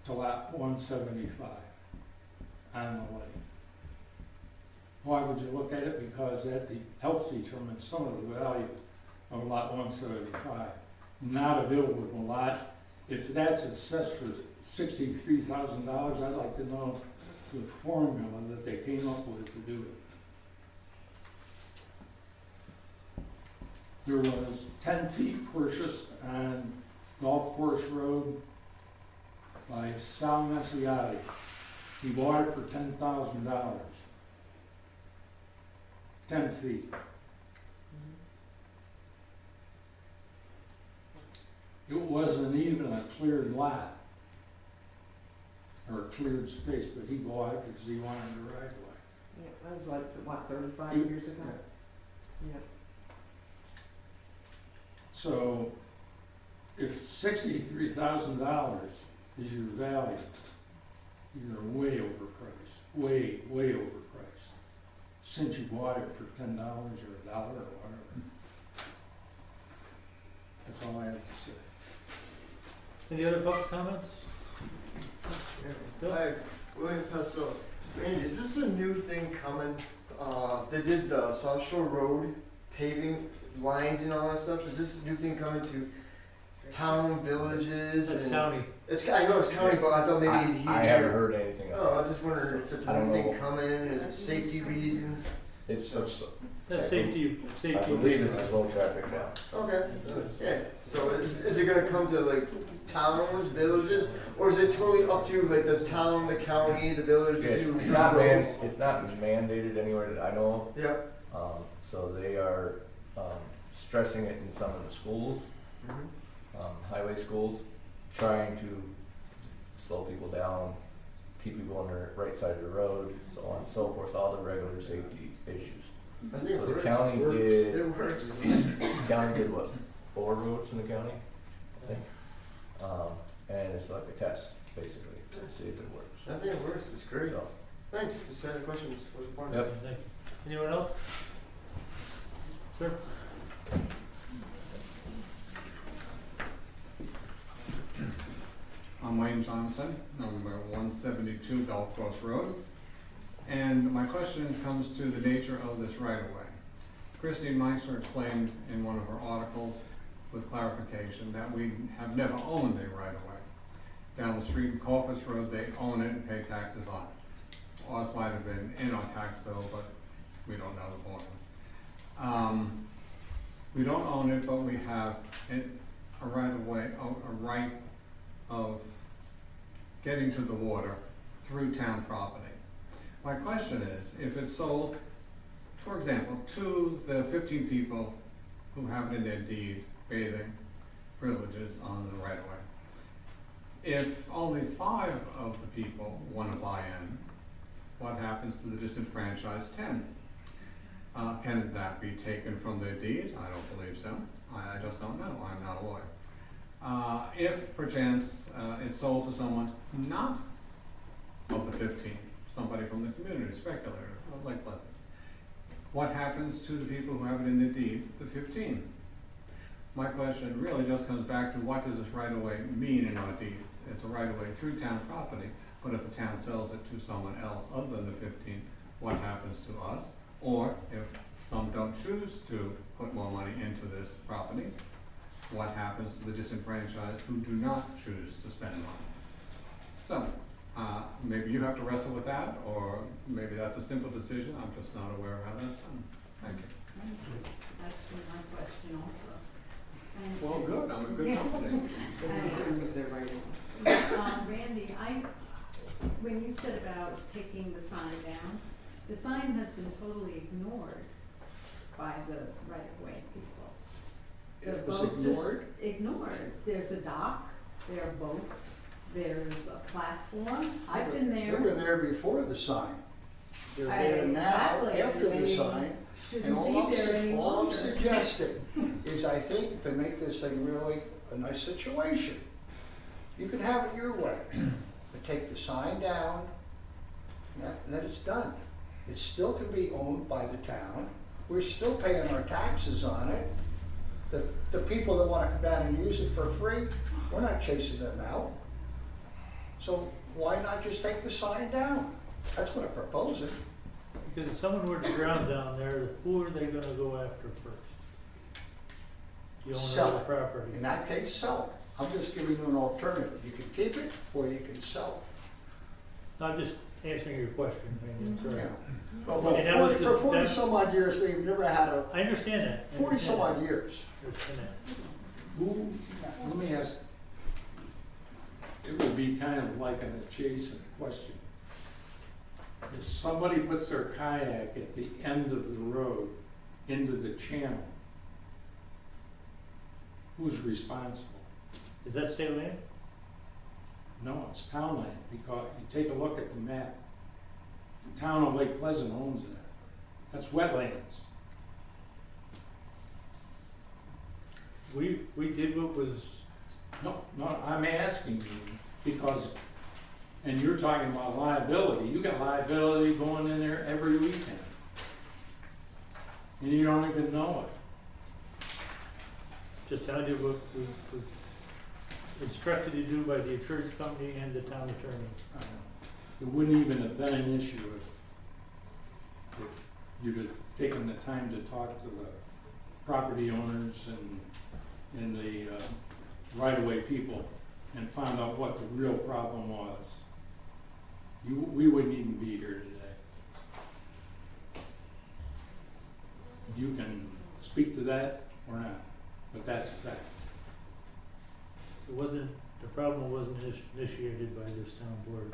to lot 175 on the lake. Why would you look at it? Because that helps determine some of the value of lot 175. Not a buildable lot. If that's assessed for $63,000, I'd like to know the formula that they came up with to do it. There was 10 feet purchased on Golf Course Road by Sal Masiati. He bought it for $10,000. 10 feet. It wasn't even a cleared lot or a cleared space, but he bought it because he wanted the right of way. Yeah, that was like, what, 35 years ago? Yeah. So if $63,000 is your value, you're way overpriced, way overpriced, since you bought it for $10 or $1 or whatever. That's all I have to say. Any other public comments? Bill? Hi, William Pesto. Randy, is this a new thing coming? They did the South Shore Road paving lines and all that stuff. Is this a new thing coming to town, villages? That's and county. I know it's county, but I thought maybe he. I haven't heard anything Oh, I about was just wondering if it's I a don't new thing know. coming. Is it safety reasons? it. It's, That's safety. I believe it's a slow traffic now. Okay. Yeah. So is it gonna come to like towns, villages, or is it totally up to like the town, the county, the village to do It's not roads? it's not mandated anywhere that I know Yep. of. So they are stressing it in some of the schools, highway schools, trying to slow people down, keep people on the right side of the road, so on and so forth, all the regular safety issues. I think it So the works. county did, It works. county did what, 4 roads in the county, I think? And it's like a test, basically, to see if it works. I think it works. It's great. So, Thanks. Just had a question. Was part of Yep. it. Thank you. Anyone else? Sir? I'm Wayne Johnson, number 172 Golf Course Road. And my question comes to the nature of this right-of-way. Christine Meissner explained in one of her articles with clarification that we have never owned a right-of-way. Down the street in Corpus Road, they own it and pay taxes on it. Ours might have been in our tax bill, but we don't know the formula. We don't own it, but we have a right-of-way, a right of getting to the water through town property. My question is, if it's sold, for example, to the 15 people who have it in their deed, bathing privileges on the right of way, if only 5 of the people want to buy in, what happens to the disenfranchised 10? Can that be taken from their deed? I don't believe so. I just don't know. I'm not a lawyer. If perchance it's sold to someone not of the 15, somebody from the community, speculator, like Pleasant, what happens to the people who have it in their deed, the 15? My question really just comes back to what does this right-of-way mean in our deeds? It's a right-of-way through town property, but if the town sells it to someone else other than the 15, what happens to us? Or if some don't choose to put more money into this property, what happens to the disenfranchised who do not choose to spend money? So, maybe you have to wrestle with that, or maybe that's a simple decision. I'm just not aware of how that's done. Thank you. That's my question also. And, Well, good, I'm in good company. Randy, when you said about taking the sign down, the sign has been totally ignored by the right-of-way people. The It was boats are ignored? ignored. There's a dock, there are boats, there's a platform. I've been They were there. there before the sign. They're there now, Exactly. after the They sign. And shouldn't be there any all I'm longer. suggesting is I think to make this thing really a nice situation, you can have it your way. But take the sign down, and then it's done. It still can be owned by the town. We're still paying our taxes on it. The people that wanna come down and use it for free, we're not chasing them out. So why not just take the sign down? That's what I'm proposing. Because if someone were to drown down there, who are they gonna go after first? The owner Sell of the it. property. In that case, sell it. I'm just giving you an alternative. You can keep it or you can sell I'm just answering your question, Randy, I'm it. sorry. Yeah. Well, And that was for the- 40 that- some odd years, we've never had a, I understand that. I 40 some understand odd years. that. I understand that. Who, let me ask, it would be kind of like an adjacent question. If somebody puts their kayak at the end of the road into the channel, who's responsible? Is that state land? No, it's town land, because you take a look at the map. The town of Lake Pleasant owns that. That's wetlands. We did what was, No, I'm asking you, because, and you're talking about liability, you got liability going in there every weekend. And you don't even know it. just telling you what we were instructed to do by the insurance company and the town attorney. It wouldn't even have been an issue if you'd have taken the time to talk to the property owners and the right-of-way people and found out what the real problem was. We wouldn't even be here today. You can speak to that or not, but that's a fact. The problem wasn't initiated by this town board.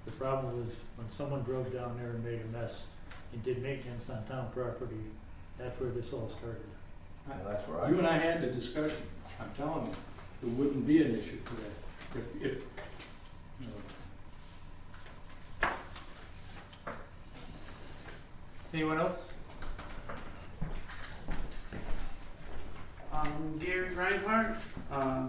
The problem was when someone drove down there and made a mess and did maintenance on town property, that's where this all started. And that's where You and I had the discussion, I'm telling you, there wouldn't be an issue today if, you know. Anyone else? Gary Reinhardt. I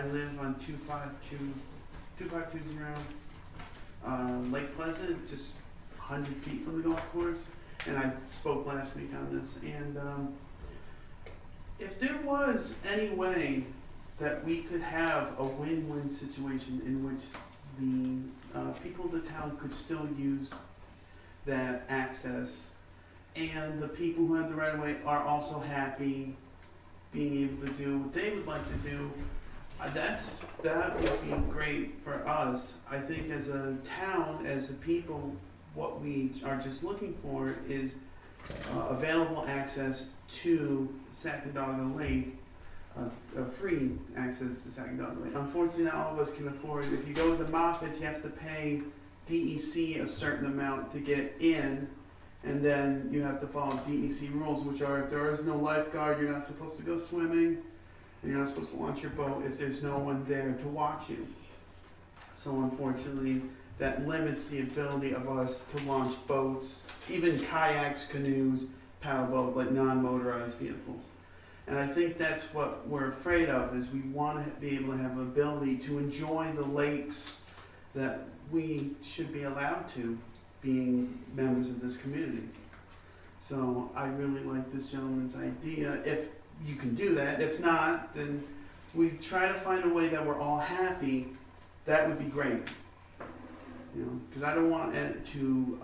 live on 2520 Lake Pleasant, just 100 feet from the golf course. And I spoke last week on this. And if there was any way that we could have a win-win situation in which the people of the town could still use that access, and the people who have the right of way are also happy being able to do what they would like to do, that would be great for us. I think as a town, as a people, what we are just looking for is available access to Sacandaga Lake, free access to Sacandaga Lake. Unfortunately, not all of us can afford it. If you go to the Moffats, you have to pay DEC a certain amount to get in, and then you have to follow DEC rules, which are if there is no lifeguard, you're not supposed to go swimming, and you're not supposed to launch your boat if there's no one there to watch you. So unfortunately, that limits the ability of us to launch boats, even kayaks, canoes, paddle boats, like non-motorized vehicles. And I think that's what we're afraid of, is we want to be able to have the ability to enjoy the lakes that we should be allowed to, being members of this community. So I really like this gentleman's idea, if you can do that. If not, then we try to find a way that we're all happy. That would be great. You know, because I don't want it to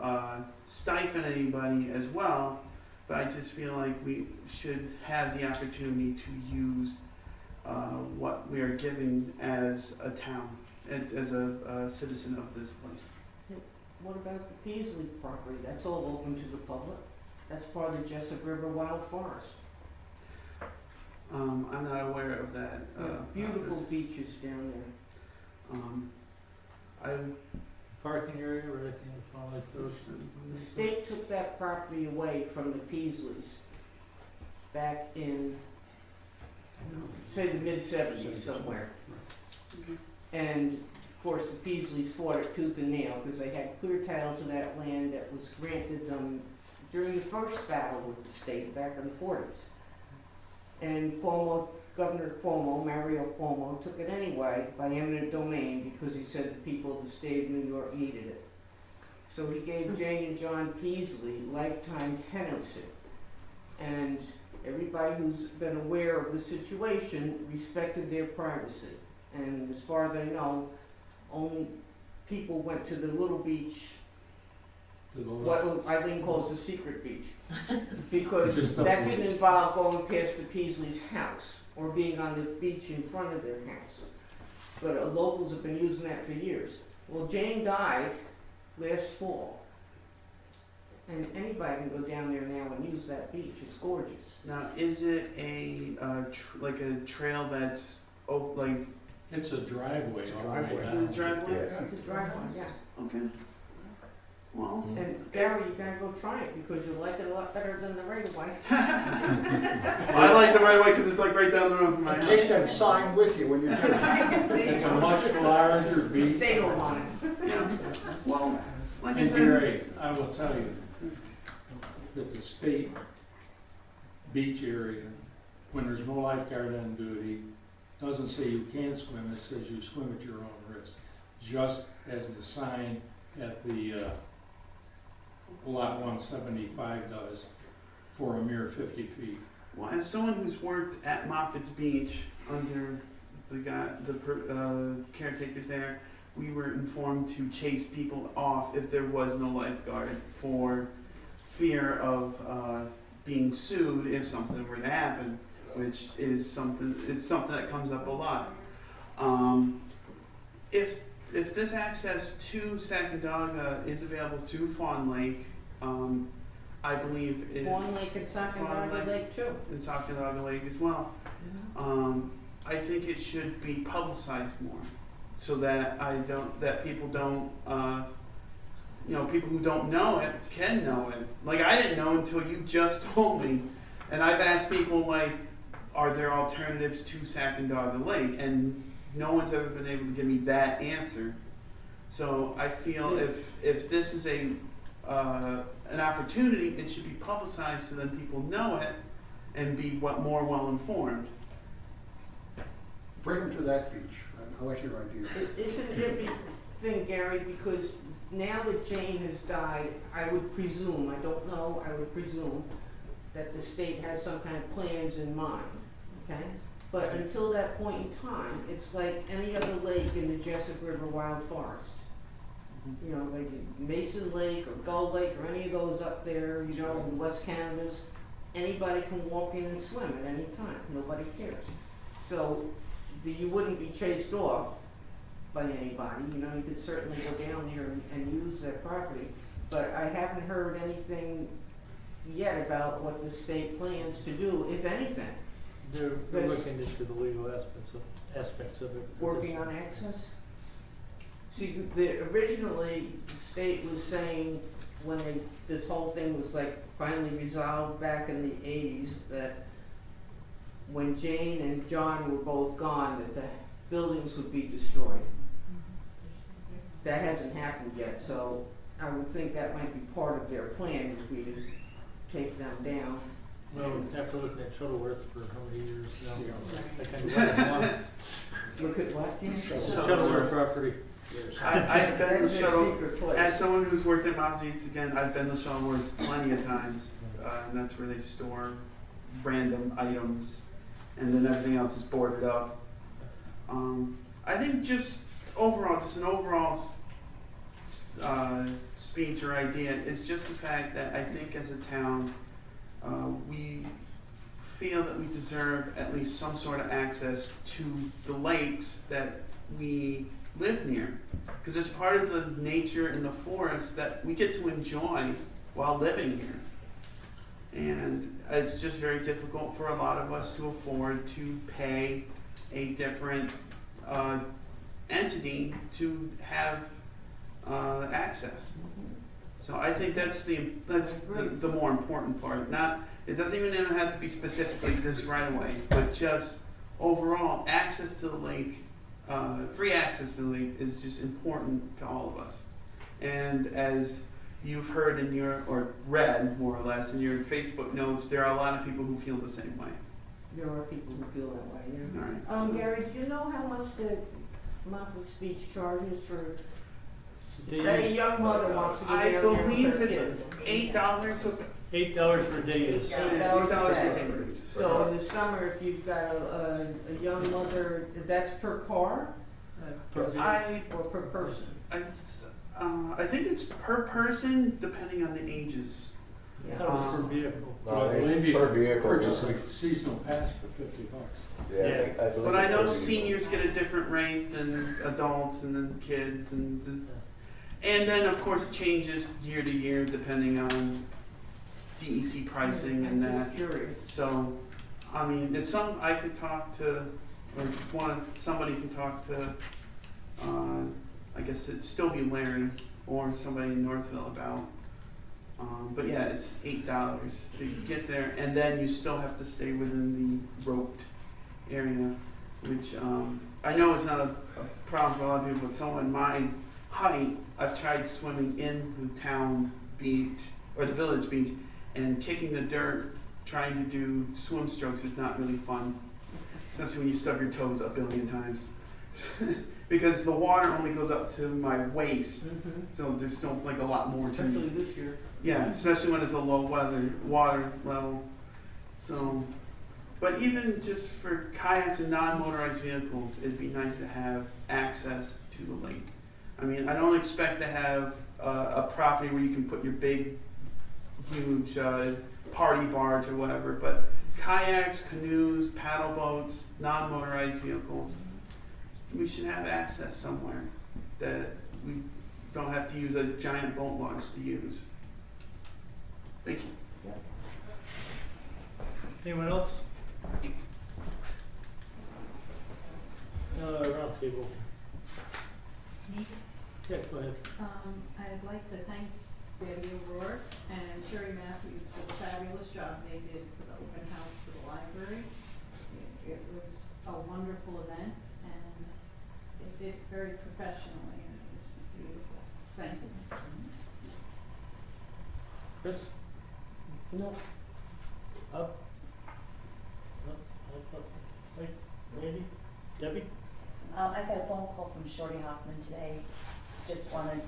stifle anybody as well, but I just feel like we should have the opportunity to use what we are given as a town, and as a citizen of this place. What about the Peasley property? That's all open to the public. That's part of the Jessup River Wild Forest. I'm not aware of that. Beautiful beaches down there. I Parking area or anything like those? The state took that property away from the Peasleys back in, say, the mid-70s somewhere. And of course, the Peasleys fought it tooth and nail because they had clear title to that land that was granted them during the first battle with the state back in the 40s. And Governor Cuomo, Mario Cuomo, took it anyway by eminent domain because he said the people of the state of New York needed it. So he gave Jane and John Peasley lifetime tenancy. And everybody who's been aware of the situation respected their privacy. And as far as I know, only people went to the little beach, To the left. what Eileen calls the secret beach. Because Just up that the didn't beach. involve going past the Peasley's house or being on the beach in front of their house. But locals have been using that for years. Well, Jane died last fall. And anybody can go down there now and use that beach. It's gorgeous. Now, is it like a trail that's, like, It's a driveway. It's a all the way driveway. is down. it a driveway? Yeah. It's a driveway, yeah. Okay. Well, And Gary, you gotta go try it because you'll like it a lot better than the right of way. I like the right way because it's like right down the road from my And house. take that sign with you when you do it. It's a much larger The beach. state will want it. Yeah. Well, like I And said, Gary, I will tell you that the state beach area, when there's no lifeguard on duty, doesn't say you can't swim, it says you swim at your own risk. Just as the sign at the lot 175 does for a mere 50 feet. well, as someone who's worked at Moffitt's Beach under the caretaker there, we were informed to chase people off if there was no lifeguard for fear of being sued if something were to happen, which is something that comes up a lot. If this access to Sacandaga is available to Fawn Lake, I believe it. Fawn Lake and Sacandaga Lake too. And Sacandaga Lake as well. I think it should be publicized more, so that people don't, people who don't know it can know it. Like, I didn't know until you just told me, and I've asked people, like, are there alternatives to Sacandaga Lake? And no one's ever been able to give me that answer. So I feel if this is an opportunity, it should be publicized so then people know it and be more well informed. Bring them to that beach. I like your idea. It's an iffy thing, Gary, because now that Jane has died, I would presume, I don't know, I would presume that the state has some kind of plans in mind, okay? But until that point in time, it's like any other lake in the Jessup River Wild Forest. You know, like Mason Lake or Gull Lake or any of those up there, you know, in West Canadas, anybody can walk in and swim at any time, nobody cares. So you wouldn't be chased off by anybody, you know, you could certainly go down there and use that property. But I haven't heard anything yet about what the state plans to do, if anything. They're looking into the legal aspects of it. Working on access? See, originally, the state was saying, when this whole thing was like finally resolved back in the 80s, that when Jane and John were both gone, that the buildings would be destroyed. That hasn't happened yet, so I would think that might be part of their plan, would be to take them down. Well, after looking at Shuttleworth for how many years now, I kind of went along. Look at what, Dan? Shuttleworth property. I've been to That's their Shuttle, secret place. as someone who's worked at Moffitt's Beach, again, I've been to Shuttleworth plenty of times, and that's where they store random items, and then everything else is boarded up. I think just an overall speech or idea is just the fact that I think as a town, we feel that we deserve at least some sort of access to the lakes that we live near, because it's part of the nature in the forest that we get to enjoy while living here. And it's just very difficult for a lot of us to afford to pay a different entity to have access. So I think that's the more important part. It doesn't even have to be specifically this right away, but just overall access to the lake. Free access to the lake is just important to all of us. And as you've heard in your, or read more or less in your Facebook notes, there are a lot of people who feel the same way. There are people who feel that way, yeah. All right. So- Gary, do you know how much the monthly speech charges for, Days. say a young mother wants to get I down there with believe her it's kid? $8. $8 for days. Yeah. $8 for days. So in the summer, if you've got a young mother, that's per car I, or per person? I think it's per person, depending on the ages. I thought it was per vehicle. But I believe you Per can vehicle, purchase we- a seasonal pass for $50. Yeah, I believe But I it's know per vehicle. seniors get a different rate than adults and then kids and then of course it changes year to year depending on DEC pricing and I'm that. just curious. So, I mean, it's something I could talk to, or somebody can talk to, I guess it'd still be Larry or somebody in Northville about. But yeah, it's $8 to get there, and then you still have to stay within the roped area, which I know is not a problem for a lot of people, but someone my height, I've tried swimming in the town beach, or the village beach, and kicking the dirt, trying to do swim strokes is not really fun, especially when you stub your toes a billion times. Because the water only goes up to my waist, so there's still like a lot more to Especially this year. yeah, especially when it's a low water level. So, but even just for kayaks and non-motorized vehicles, it'd be nice to have access to the lake. I mean, I don't expect to have a property where you can put your big, huge party barge or whatever, but kayaks, canoes, paddle boats, non-motorized vehicles, we should have access somewhere that we don't have to use a giant boat launch to use. Thank you. Anyone else? Round table. Me? Yeah, go ahead. I'd like to thank Debbie O'Rourke and Sherry Matthews for the fabulous job they did for the open house for the library. It was a wonderful event, and they did it very professionally, and it was beautiful. Thank you. Chris? No, Up? Wait, Randy? Debbie? I got a phone call from Shorty Hoffman today. Just wanted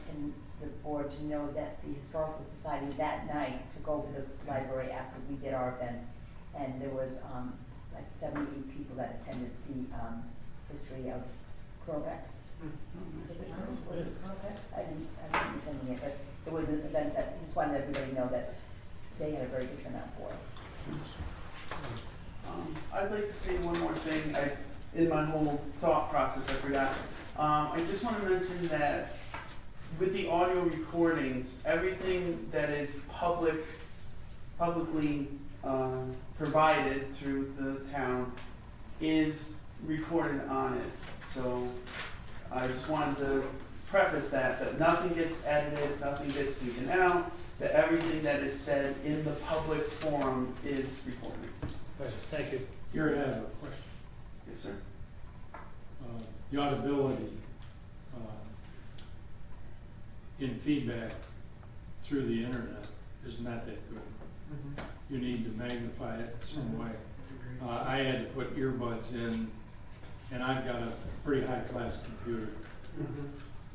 the board to know that the Historical Society that night took over the library after we did our event. And there was like 78 people that attended the history of Crowback. Was it Crowback? I didn't attend it, but it was an event that, I just wanted everybody to know that they had a very good turnout for it. I'd like to say one more thing. In my whole thought process, I forgot. I just want to mention that with the audio recordings, everything that is publicly provided through the town is recorded on it. So I just wanted to preface that nothing gets edited, nothing gets taken out, that everything that is said in the public forum is recorded. All right, thank you. Here I have a question. Yes, sir. The audibility in feedback through the internet is not that good. You need to magnify it in some way. I had to put earbuds in, and I've got a pretty high-class computer.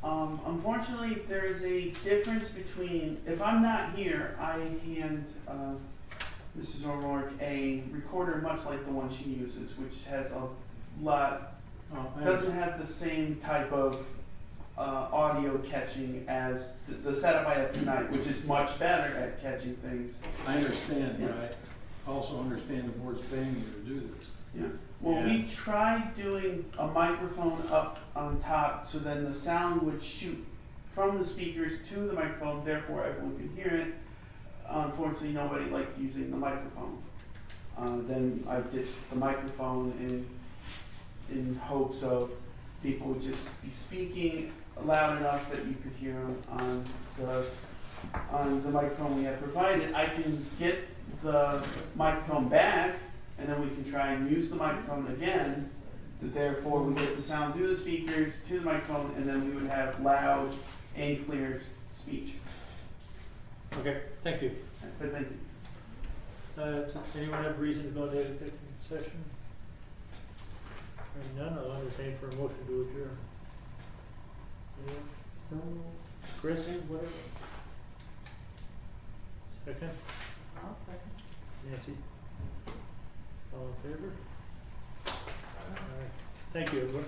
Unfortunately, there is a difference between, if I'm not here, I hand Mrs. O'Rourke a recorder much like the one she uses, which has a lot, doesn't have the same type of audio catching as the setup I have tonight, which is much better at catching things. I understand, but I also understand the board's paying you to do this. Yeah. Well, we tried doing a microphone up on top so then the sound would shoot from the speakers to the microphone, therefore everyone could hear it. Unfortunately, nobody liked using the microphone. Then I ditched the microphone in hopes of people would just be speaking loud enough that you could hear them on the microphone we had provided. I can get the microphone back, and then we can try and use the microphone again, that therefore we get the sound through the speakers to the microphone, and then we would have loud and clear speech. Okay, thank you. But thank you. Anyone have reason to go into executive session? Hearing none, I'll entertain for a motion to adjourn. Anyone? So, Chris? whatever. Second? I'll second. Nancy? All in favor? All right. Thank you, everyone.